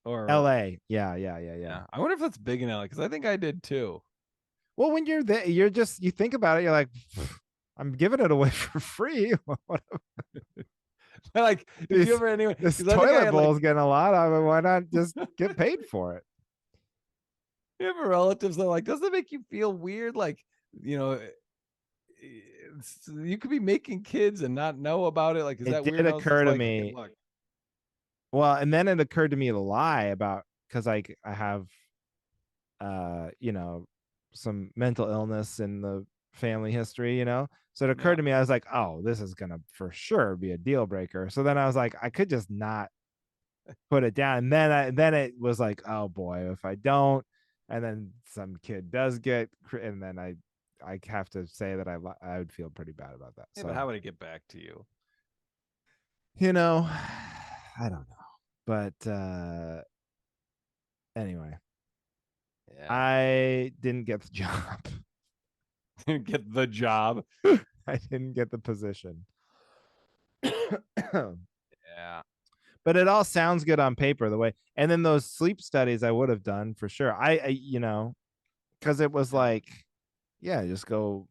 or LA, yeah. I wonder if that's big in LA because I think I did too. Well, when you're there, you think about it, you're like, I'm giving it away for free. What Like, did you this ever anyway? this Because I think I toilet had like bowl is getting a lot of it. Why not just get paid for it? you have relatives that are like, doesn't it make you feel weird? Like, you know, you could be making kids and not know about it. Like, is It that did weird? I was just occur to like, hey, me. look, Well, and then it occurred to me to lie about because I have you know, some mental illness in the family history, you know. So it occurred yeah, to me, I was like, oh, this is gonna for sure be a deal breaker. So then I was like, I could just not put it down. And then it was like, oh boy, if I don't, and then some kid does get, and then I have to say that I would feel pretty bad about that. yeah, but So how would it get back to you? you know, I don't know, but anyway, Yeah, I didn't get the job. get the job. I didn't get the position. Yeah, But it all sounds good on paper the way. And then those sleep studies I would have done for sure. Because it was yeah. like, yeah, just go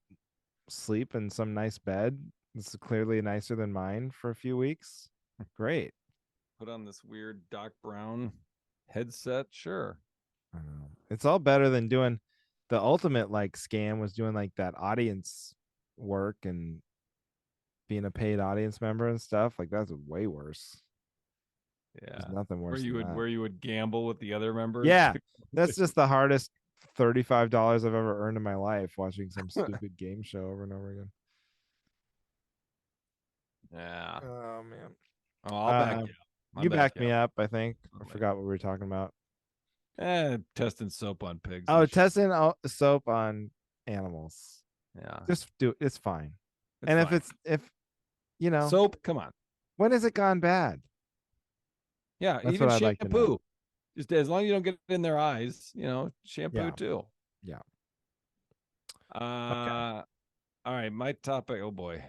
sleep in some nice bed. It's clearly nicer than mine for a few weeks. Great. Put on this weird Doc Brown headset. Sure. I don't know. It's all better than doing the ultimate like scam was doing like that audience work and being a paid audience member and stuff. Like that's way worse. There's Yeah, nothing worse than that. where you would gamble with the other members. Yeah, that's just the hardest $35 I've ever earned in my life watching some stupid game show over and over again. Yeah. Oh man. Oh, I'll back Uh, you up. I'll you back backed you me up. up, I think. I I'll back forgot what we were talking about. testing soap on pigs. Oh, They should. testing soap on animals. Yeah, Just do it's fine. it's And fine. if you know, Soap, come on. when has it gone bad? Yeah, That's what even I'd like to know. shampoo. Just as long as you don't get it in their eyes, shampoo Yeah. too. Yeah. Okay. All right, my topic. Oh boy,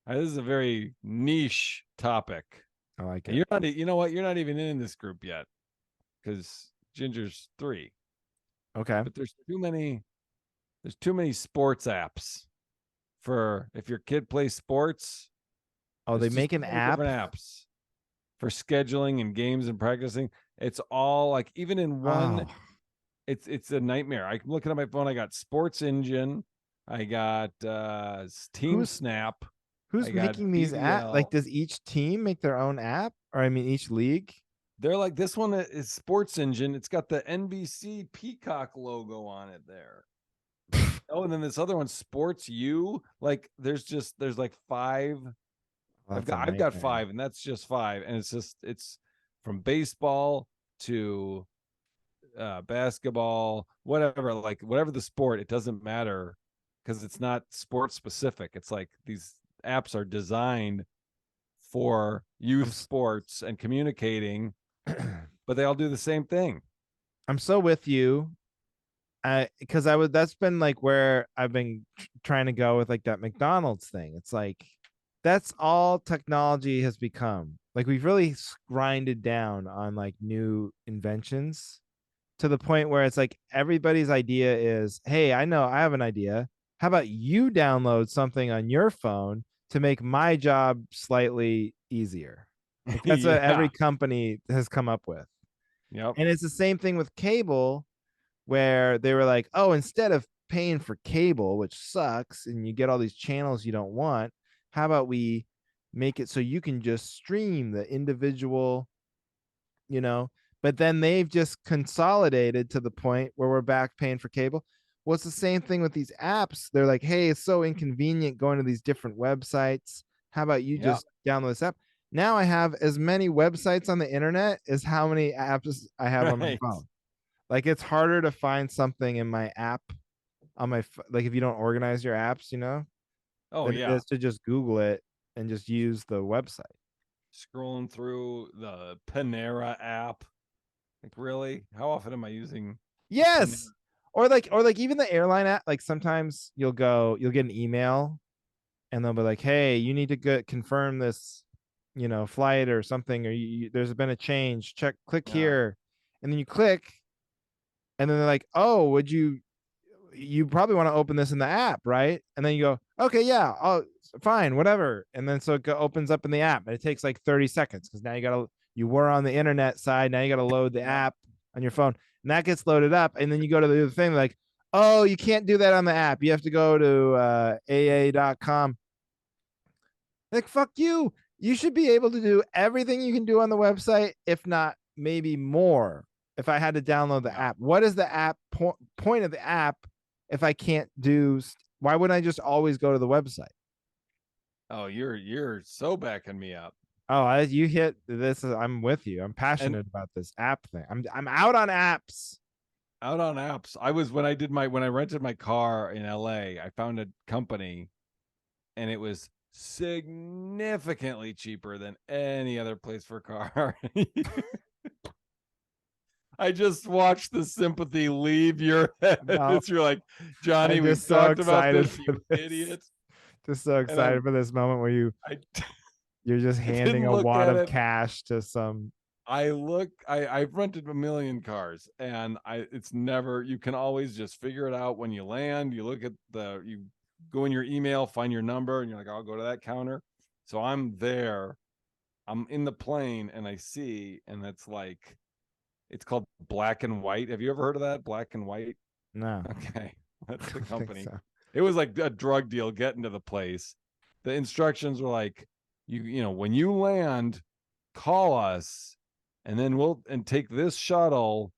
this is a very niche topic. I like And it. you're not. You know what? You're not even in this group yet because Ginger's 3. Okay. But there's too many. There's too many sports apps for if your kid plays sports. Oh, There's they just make too an many app. different apps for scheduling and games and practicing. It's all like even in one, Oh, it's a nightmare. I'm looking at my phone. I got Sports Engine. I got Team who's Snap. I who's got making these app? Like, BBL. does each team make their own app? Or I mean, each league? They're like this one is Sports Engine. It's got the NBC Peacock logo on it there. Oh, and then this other one, Sports U. Like there's like 5. Oh, that's a I've got nightmare. 5, and that's just 5, and it's from baseball to basketball, whatever, like whatever the sport, it doesn't matter because it's not sport specific. It's like these apps are designed for youth sports and communicating, but they all do the same thing. I'm so with you. Because I would that's been like where I've been trying to go with like that McDonald's thing. It's like that's all technology has become. Like we've really grinded down on like new inventions to the point where it's like everybody's idea is, hey, I know I have an idea. How about you download something on your phone to make my job slightly easier? Like that's what every Yeah. company has come up with. Yep. And it's the same thing with cable where they were like, oh, instead of paying for cable, which sucks, and you get all these channels you don't want, how about we make it so you can just stream the individual, you know? But then they've just consolidated to the point where we're back paying for cable. Well, it's the same thing with these apps. They're like, hey, it's so inconvenient going to these different websites. How about you Yeah. just download this app? Now I have as many websites on the internet as how many apps I have on my Right. phone. Like it's harder to find something in my app on my like if you don't organize your apps, Oh than it yeah. is to just Google it and just use the website. Scrolling through the Panera app. Like really? How often am I using a Panera? Yes. Or like even the airline app, like sometimes you'll get an email and they'll be like, "Hey, you need to confirm this, flight or something, or there's been a change. Click Yeah. here," and then you click, and then they're like, "Oh, would you probably want to open this in the app, right?" And then you go, "Okay, yeah, oh, fine, whatever." And then so opens up in the app, and it takes like 30 seconds because now you were on the internet side, now you got to load the Yep. app on your phone, and that gets loaded up, and then you go to the other thing like, "Oh, you can't do that on the app. You have to go to aa.com." Like, fuck you. You should be able to do everything you can do on the website, if not maybe more. If I had to download the Yeah. app, what is the app point of the app if I can't do? Why wouldn't I just always go to the website? Oh, you're so backing me up. Oh, you hit this. I'm with you. I'm And passionate about this app thing. I'm out on apps. out on apps, I was when I rented my car in LA, I found a company and it was significantly cheaper than any other place for a car. I just watched the sympathy leave your head No, as you're like, I'm Johnny, we've just so talked about excited this, for you this. idiot. Just so And excited for this moment where I you're just I handing didn't a look wad at of it. cash to some. I've rented a million cars and it's never, you can always just figure it out when you land. You look at you go in your email, find your number, and you're like, I'll go to that counter. So I'm there, I'm in the plane and I see, and it's like, it's called Black and White. Have you ever heard of that? Black and White? No, Okay. I That's the don't think company. so. It was like a drug deal getting to the place. The instructions were like, when you land, call us and then we'll take this shuttle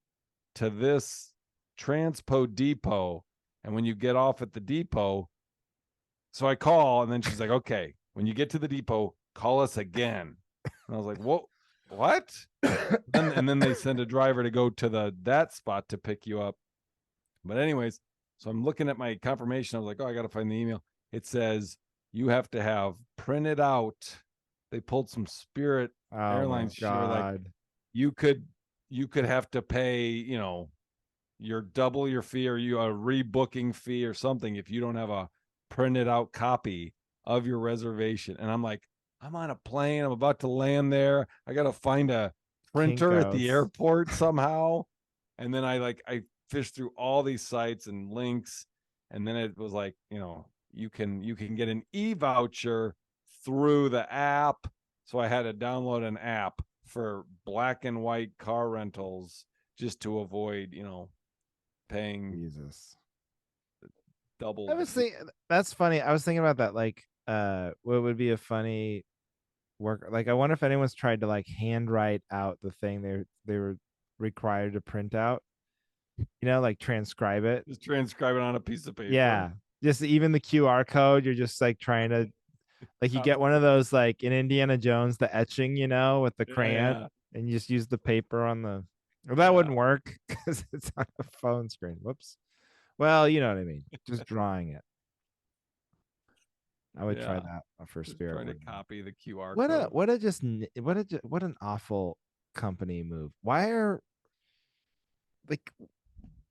to this transpo depot. And when you get off at the depot, so I call and then she's like, okay, when you get to the depot, call us again. And I was like, what? And then they send a driver to go to that spot to pick you up. But anyways, so I'm looking at my confirmation. I was like, oh, I got to find the email. It says you have to have printed out. They pulled some Spirit Oh my Airlines shit. Like god. you could have to pay, your double your fee or you a rebooking fee or something if you don't have a printed out copy of your reservation. And I'm like, I'm on a plane. I'm about to land there. I got to find a printer at the Kinkos. airport somehow. And then I fished through all these sites and links. And then it was like, you can get an e-voucher through the app. So I had to download an app for Black and White car rentals just to avoid, paying Jesus. double I the was fee. thinking that's funny. I was thinking about that. Like, what would be a funny work? Like, I wonder if anyone's tried to like handwrite out the thing they were required to print out. Like transcribe it. Just transcribe it on a piece of paper. Yeah. Just even the QR code, you're just like trying to like you Yeah, get one of those like in Indiana Jones, the etching, with the crayon, yeah, and you just use the paper on the. Well, that yeah, wouldn't work because it's on a phone screen. Whoops. Well, you know what I mean. Just drawing it. I would try yeah. that for Just Spirit trying to one day. copy the QR What a code. what a just what an awful company move. Why are like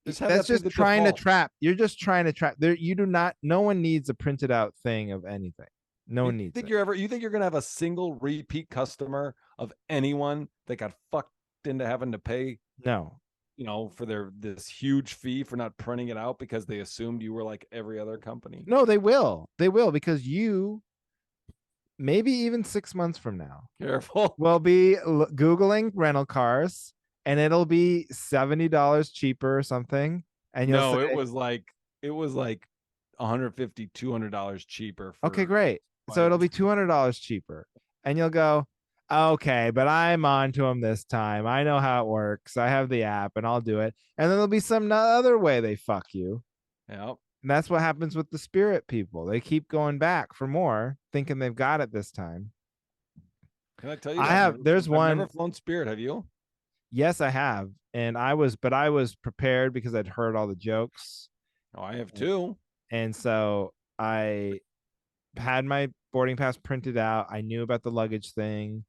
Just have that's that be just the trying to default. trap. You're just trying to trap. There, you do not. No one needs a printed out thing of anything. No one needs it. You think you're gonna have a single repeat customer of anyone that got fucked into having to pay, No, for this huge fee for not printing it out because they assumed you were like every other company? no, they will. They will because you maybe even 6 months from now Careful. will be Googling rental cars and it'll be $70 cheaper or something. And you'll say, No, it was like 150, $200 cheaper okay, for great. So flight. it'll be $200 cheaper. And you'll go, okay, but I'm on to them this time. I know how it works. I have the app and I'll do it. And then there'll be some other way they fuck you. Yeah. And that's what happens with the Spirit people. They keep going back for more, thinking they've got it this time. Can I tell you? I have, there's I've never one. flown Spirit. Have you? Yes, I have. And I was prepared because I'd heard all the jokes. Oh, I have too. And so I had my boarding pass printed out. I knew about the luggage thing.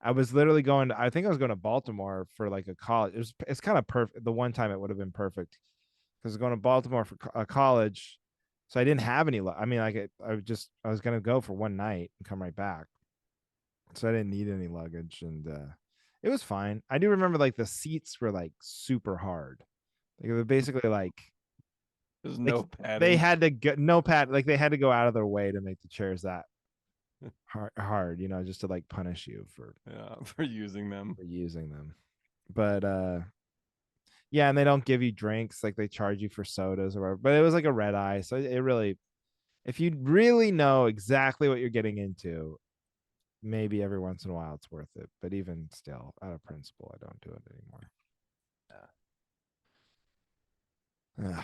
I was literally I think I was going to Baltimore for like a college. It's kind of perfect. The one time it would have been perfect because I was going to Baltimore for a college. So I didn't have any. I mean, like I was gonna go for one night and come right back, so I didn't need any luggage, and it was fine. I do remember like the seats were like super hard. Like it was basically There's like no they padding. had to go no pad like they had to go out of their way to make the chairs that hard, just to like punish you Yeah, for using them. for using them. But yeah, and they don't give you drinks, like they charge you for sodas or whatever. But it was like a red eye, so it really, if you really know exactly what you're getting into, maybe every once in a while it's worth it. But even still, out of principle, I don't do it anymore. Ugh.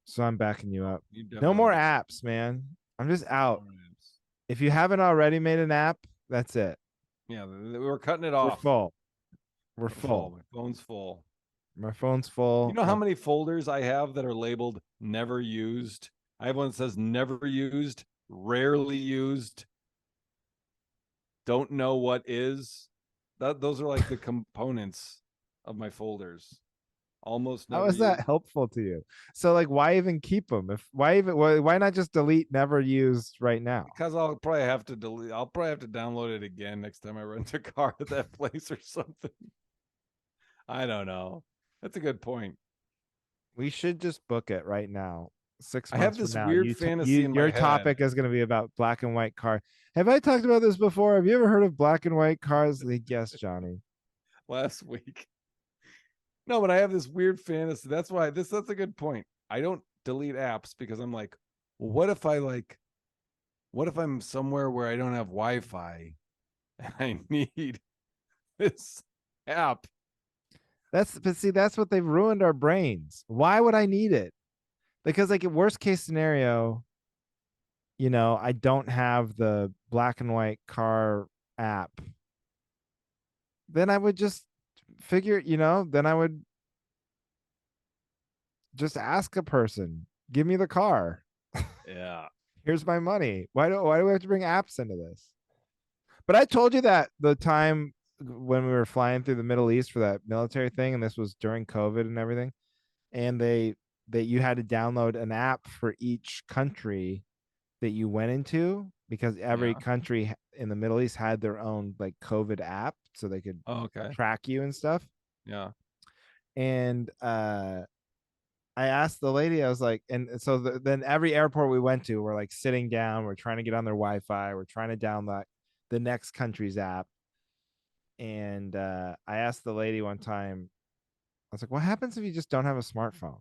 So I'm backing you up. You No definitely more got apps, man. I'm just out. more apps. If you haven't already made an app, that's it. Yeah, we were cutting it We're off. full. We're We're full. full. My phone's full. My phone's You full. know how many folders I have that are labeled never used? I have one that says never used, rarely used, don't know what is. Those are like the components of my folders. Almost How never is that used. helpful to you? So like, why even keep them? If why not just delete never used right now? Because I'll probably have to delete. I'll probably have to download it again next time I rent a car at that place or something. I don't know. That's a good point. We should just book it right now. Six I have months from this now, weird fantasy in my your head. topic is going to be about black and white car. Have I talked about this before? Have you ever heard of black and white cars? Yes, Johnny. Last week. No, but I have this weird fantasy. That's why that's a good point. I don't delete apps because I'm like, well, what if I'm somewhere where I don't have Wi-Fi and I need this app? But see, that's what they've ruined our brains. Why would I need it? Because like, worst case scenario, I don't have the black and white car app. Then I would just then I would just ask a person, give me the car. Yeah. Here's my money. Why do we have to bring apps into this? But I told you that the time when we were flying through the Middle East for that military thing, and this was during COVID and everything, and you had to download an app for each country that you went into, because every Yeah. country in the Middle East had their own like COVID app so they could Oh, okay. track you and stuff. Yeah. And I asked the lady, I was like, and so then every airport we went to, we're like sitting down, we're trying to get on their Wi-Fi, we're trying to download the next country's app. And I asked the lady one time, I was like, what happens if you just don't have a smartphone?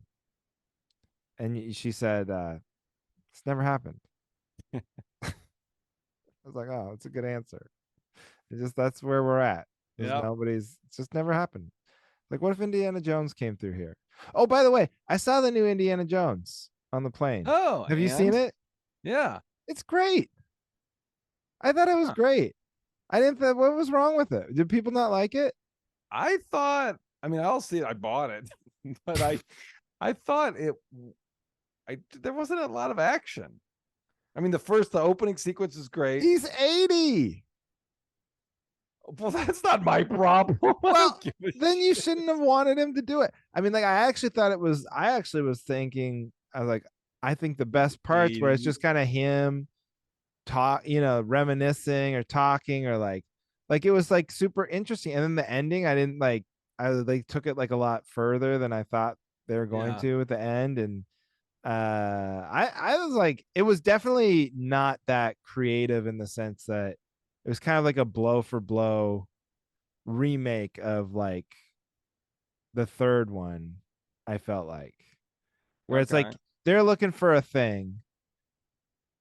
And she said, it's never happened. I was like, oh, it's a good answer. That's where we're at. Yeah. It's just never happened. Like, what if Indiana Jones came through here? Oh, by the way, I saw the new Indiana Jones on the plane. Oh, Have you seen and it? yeah. It's great. I thought it was Huh. great. I didn't think, what was wrong with it? Did people not like it? I thought, I mean, I'll see. I bought it, but I thought there wasn't a lot of action. I mean, the opening sequence is great. He's 80. Well, that's not my problem. Well, then you shouldn't have wanted him to do it. I mean, like, I actually was thinking, I was like, I think the best parts where it's 80. just kind of him reminiscing or talking, or like it was like super interesting. And then the ending, I didn't like, I like took it like a lot further than I thought they were going Yeah. to at the end. And I was like, it was definitely not that creative in the sense that it was kind of like a blow for blow remake of like the third one. I felt like, where it's like Okay. they're looking for a thing,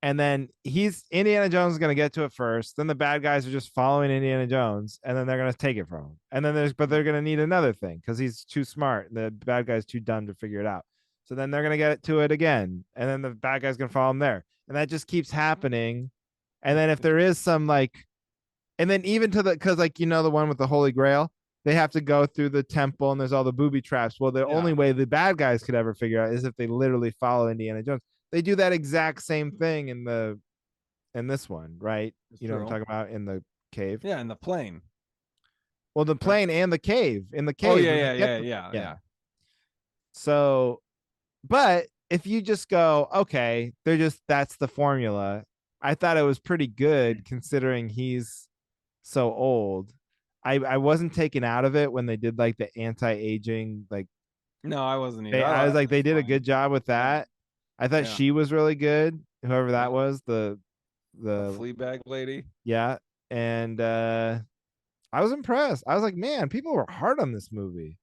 and then Indiana Jones is going to get to it first, then the bad guys are just following Indiana Jones, and then they're going to take it from him, and then they're going to need another thing because he's too smart, the bad guy's too dumb to figure it out. So then they're going to get to it again, and then the bad guy's going to follow him there, and that just keeps happening. And then if there is some like, and then even to the, because like, the one with the Holy Grail, they have to go through the temple and there's all the booby traps. Well, the only Yeah. way the bad guys could ever figure out is if they literally follow Indiana Jones. They do that exact same thing in this one, right? It's You know what I'm true. talking about, in the cave. Yeah, in the plane. Well, the Right? plane and the cave. In the Oh cave yeah, when they yeah, get yeah, yeah, yeah. yeah. So, but if you just go, okay, that's the formula. I thought it was pretty good considering he's so old. I wasn't taken out of it when they did like the anti-aging, like No, I wasn't either. I was like, That's they did a fine. good job with that. I thought Yeah. she was really good, whoever Yeah. that was, The the Fleabag lady. yeah. And I was impressed. I was like, man, people were hard on this movie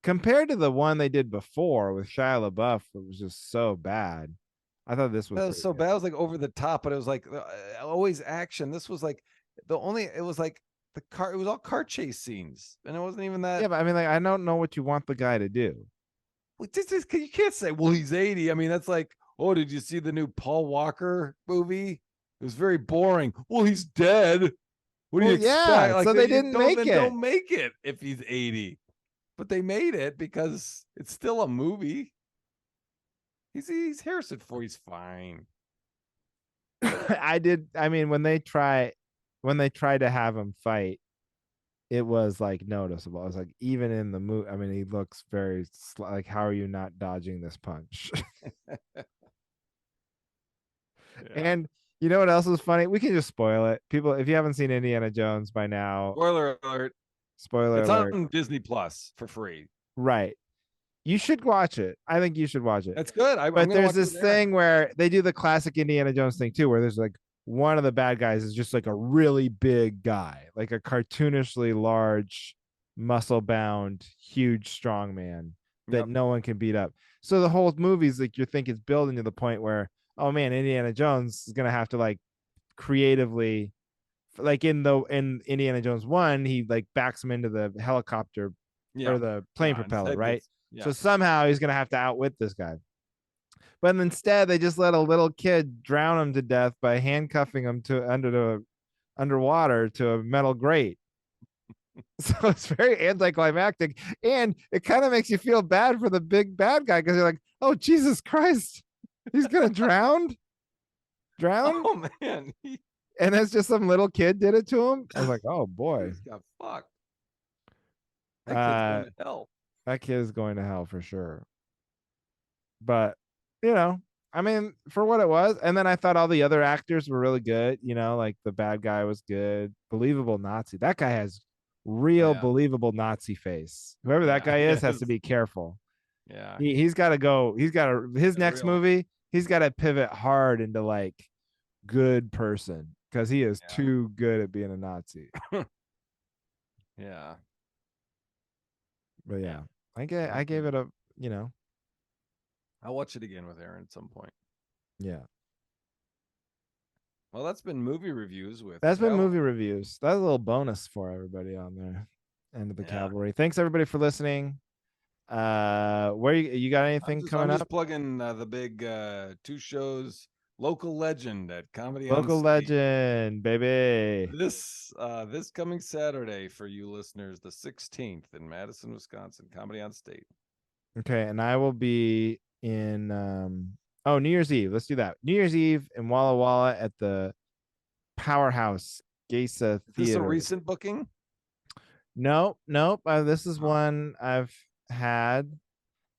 compared to the one they did before with Shia LaBeouf. It was just so bad. I thought this was That was pretty so good. bad. It was like over the top, but it was like always action. This was like it was like the car, it was all car chase scenes. And it wasn't even that. Yeah, but I mean, like, I don't know what you want the guy to do. You can't say, well, he's 80. I mean, that's like, oh, did you see the new Paul Walker movie? It was very boring. Well, he's dead. What do you expect? Yeah, Like so they didn't make it. Don't make it if he's 80. But they made it because it's still a movie. He's Harrison Ford. He's fine. I mean, when they try to have him fight, it was like noticeable. I was like, even in the movie, I mean, he looks very like, how are you not dodging this punch? And you know what else is funny? We can just spoil it. People, if you haven't seen Indiana Jones by now, Spoiler alert. spoiler It's alert. on Disney Plus for free. Right. You should watch it. I think you should watch it. That's good. But there's this thing where they do the classic Indiana Jones thing too, where there's like one of the bad guys is just like a really big guy, like a cartoonishly large, muscle bound, huge, strong man that no one can beat up. So the whole movie's like, you think it's building to the point where, oh man, Indiana Jones is gonna have to like creatively, like in Indiana Jones 1, he like backs him into the helicopter or the plane propeller, right? So somehow he's gonna have to outwit this guy. But instead, they just let a little kid drown him to death by handcuffing him to underwater to a metal grate. So it's very anticlimactic, and it kind of makes you feel bad for the big bad guy because you're like, oh Jesus Christ, he's gonna drown. Oh man. And it's just some little kid did it to him. I was like, oh boy, he's got fucked. That kid's going to hell. That kid is going to hell for sure. But you know, I mean, for what it was. And then I thought all the other actors were really good. You know, like the bad guy was good, believable Nazi. That guy has real believable Nazi face. Whoever that guy is has to be careful. Yeah, he's got to go. He's got to his next movie. He's got to pivot hard into like good person because he is too good at being a Nazi. Yeah. But yeah, I gave it a, you know. I'll watch it again with Aaron at some point. Yeah. Well, that's been movie reviews with. That's been movie reviews. That's a little bonus for everybody on there. End of the Cavalry. Thanks everybody for listening. Where you got anything coming I'm up? just plugging the big 2 shows. Local Legend at Comedy Local on Stage. Legend, baby. This coming Saturday for you listeners, the 16th in Madison, Wisconsin, Comedy on State. Okay, and I will be in New Year's Eve. Let's do that. New Year's Eve in Walla Walla at the Powerhouse Gesa Theater. Is this a recent booking? Nope. This is one I've had.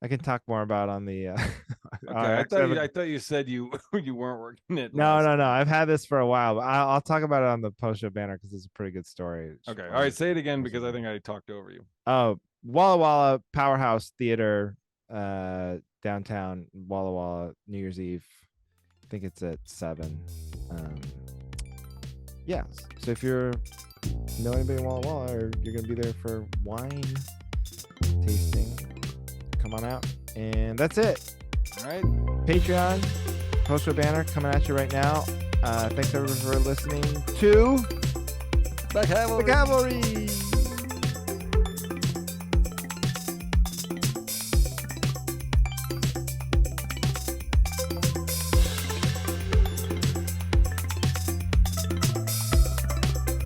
I can talk more about on the. Okay, I thought you said you weren't working it. No. I've had this for a while, but I'll talk about it on the post show banner because it's a pretty good story. Okay, all right, say it again because I think I talked over you. Oh, Walla Walla Powerhouse Theater, downtown Walla Walla, New Year's Eve. I think it's at 7. Yeah. So if you know anybody in Walla Walla or you're gonna be there for wine tasting, come on out. And that's it. All right. Patreon, poster banner coming at you right now. Thanks everyone for listening to The Cavalry.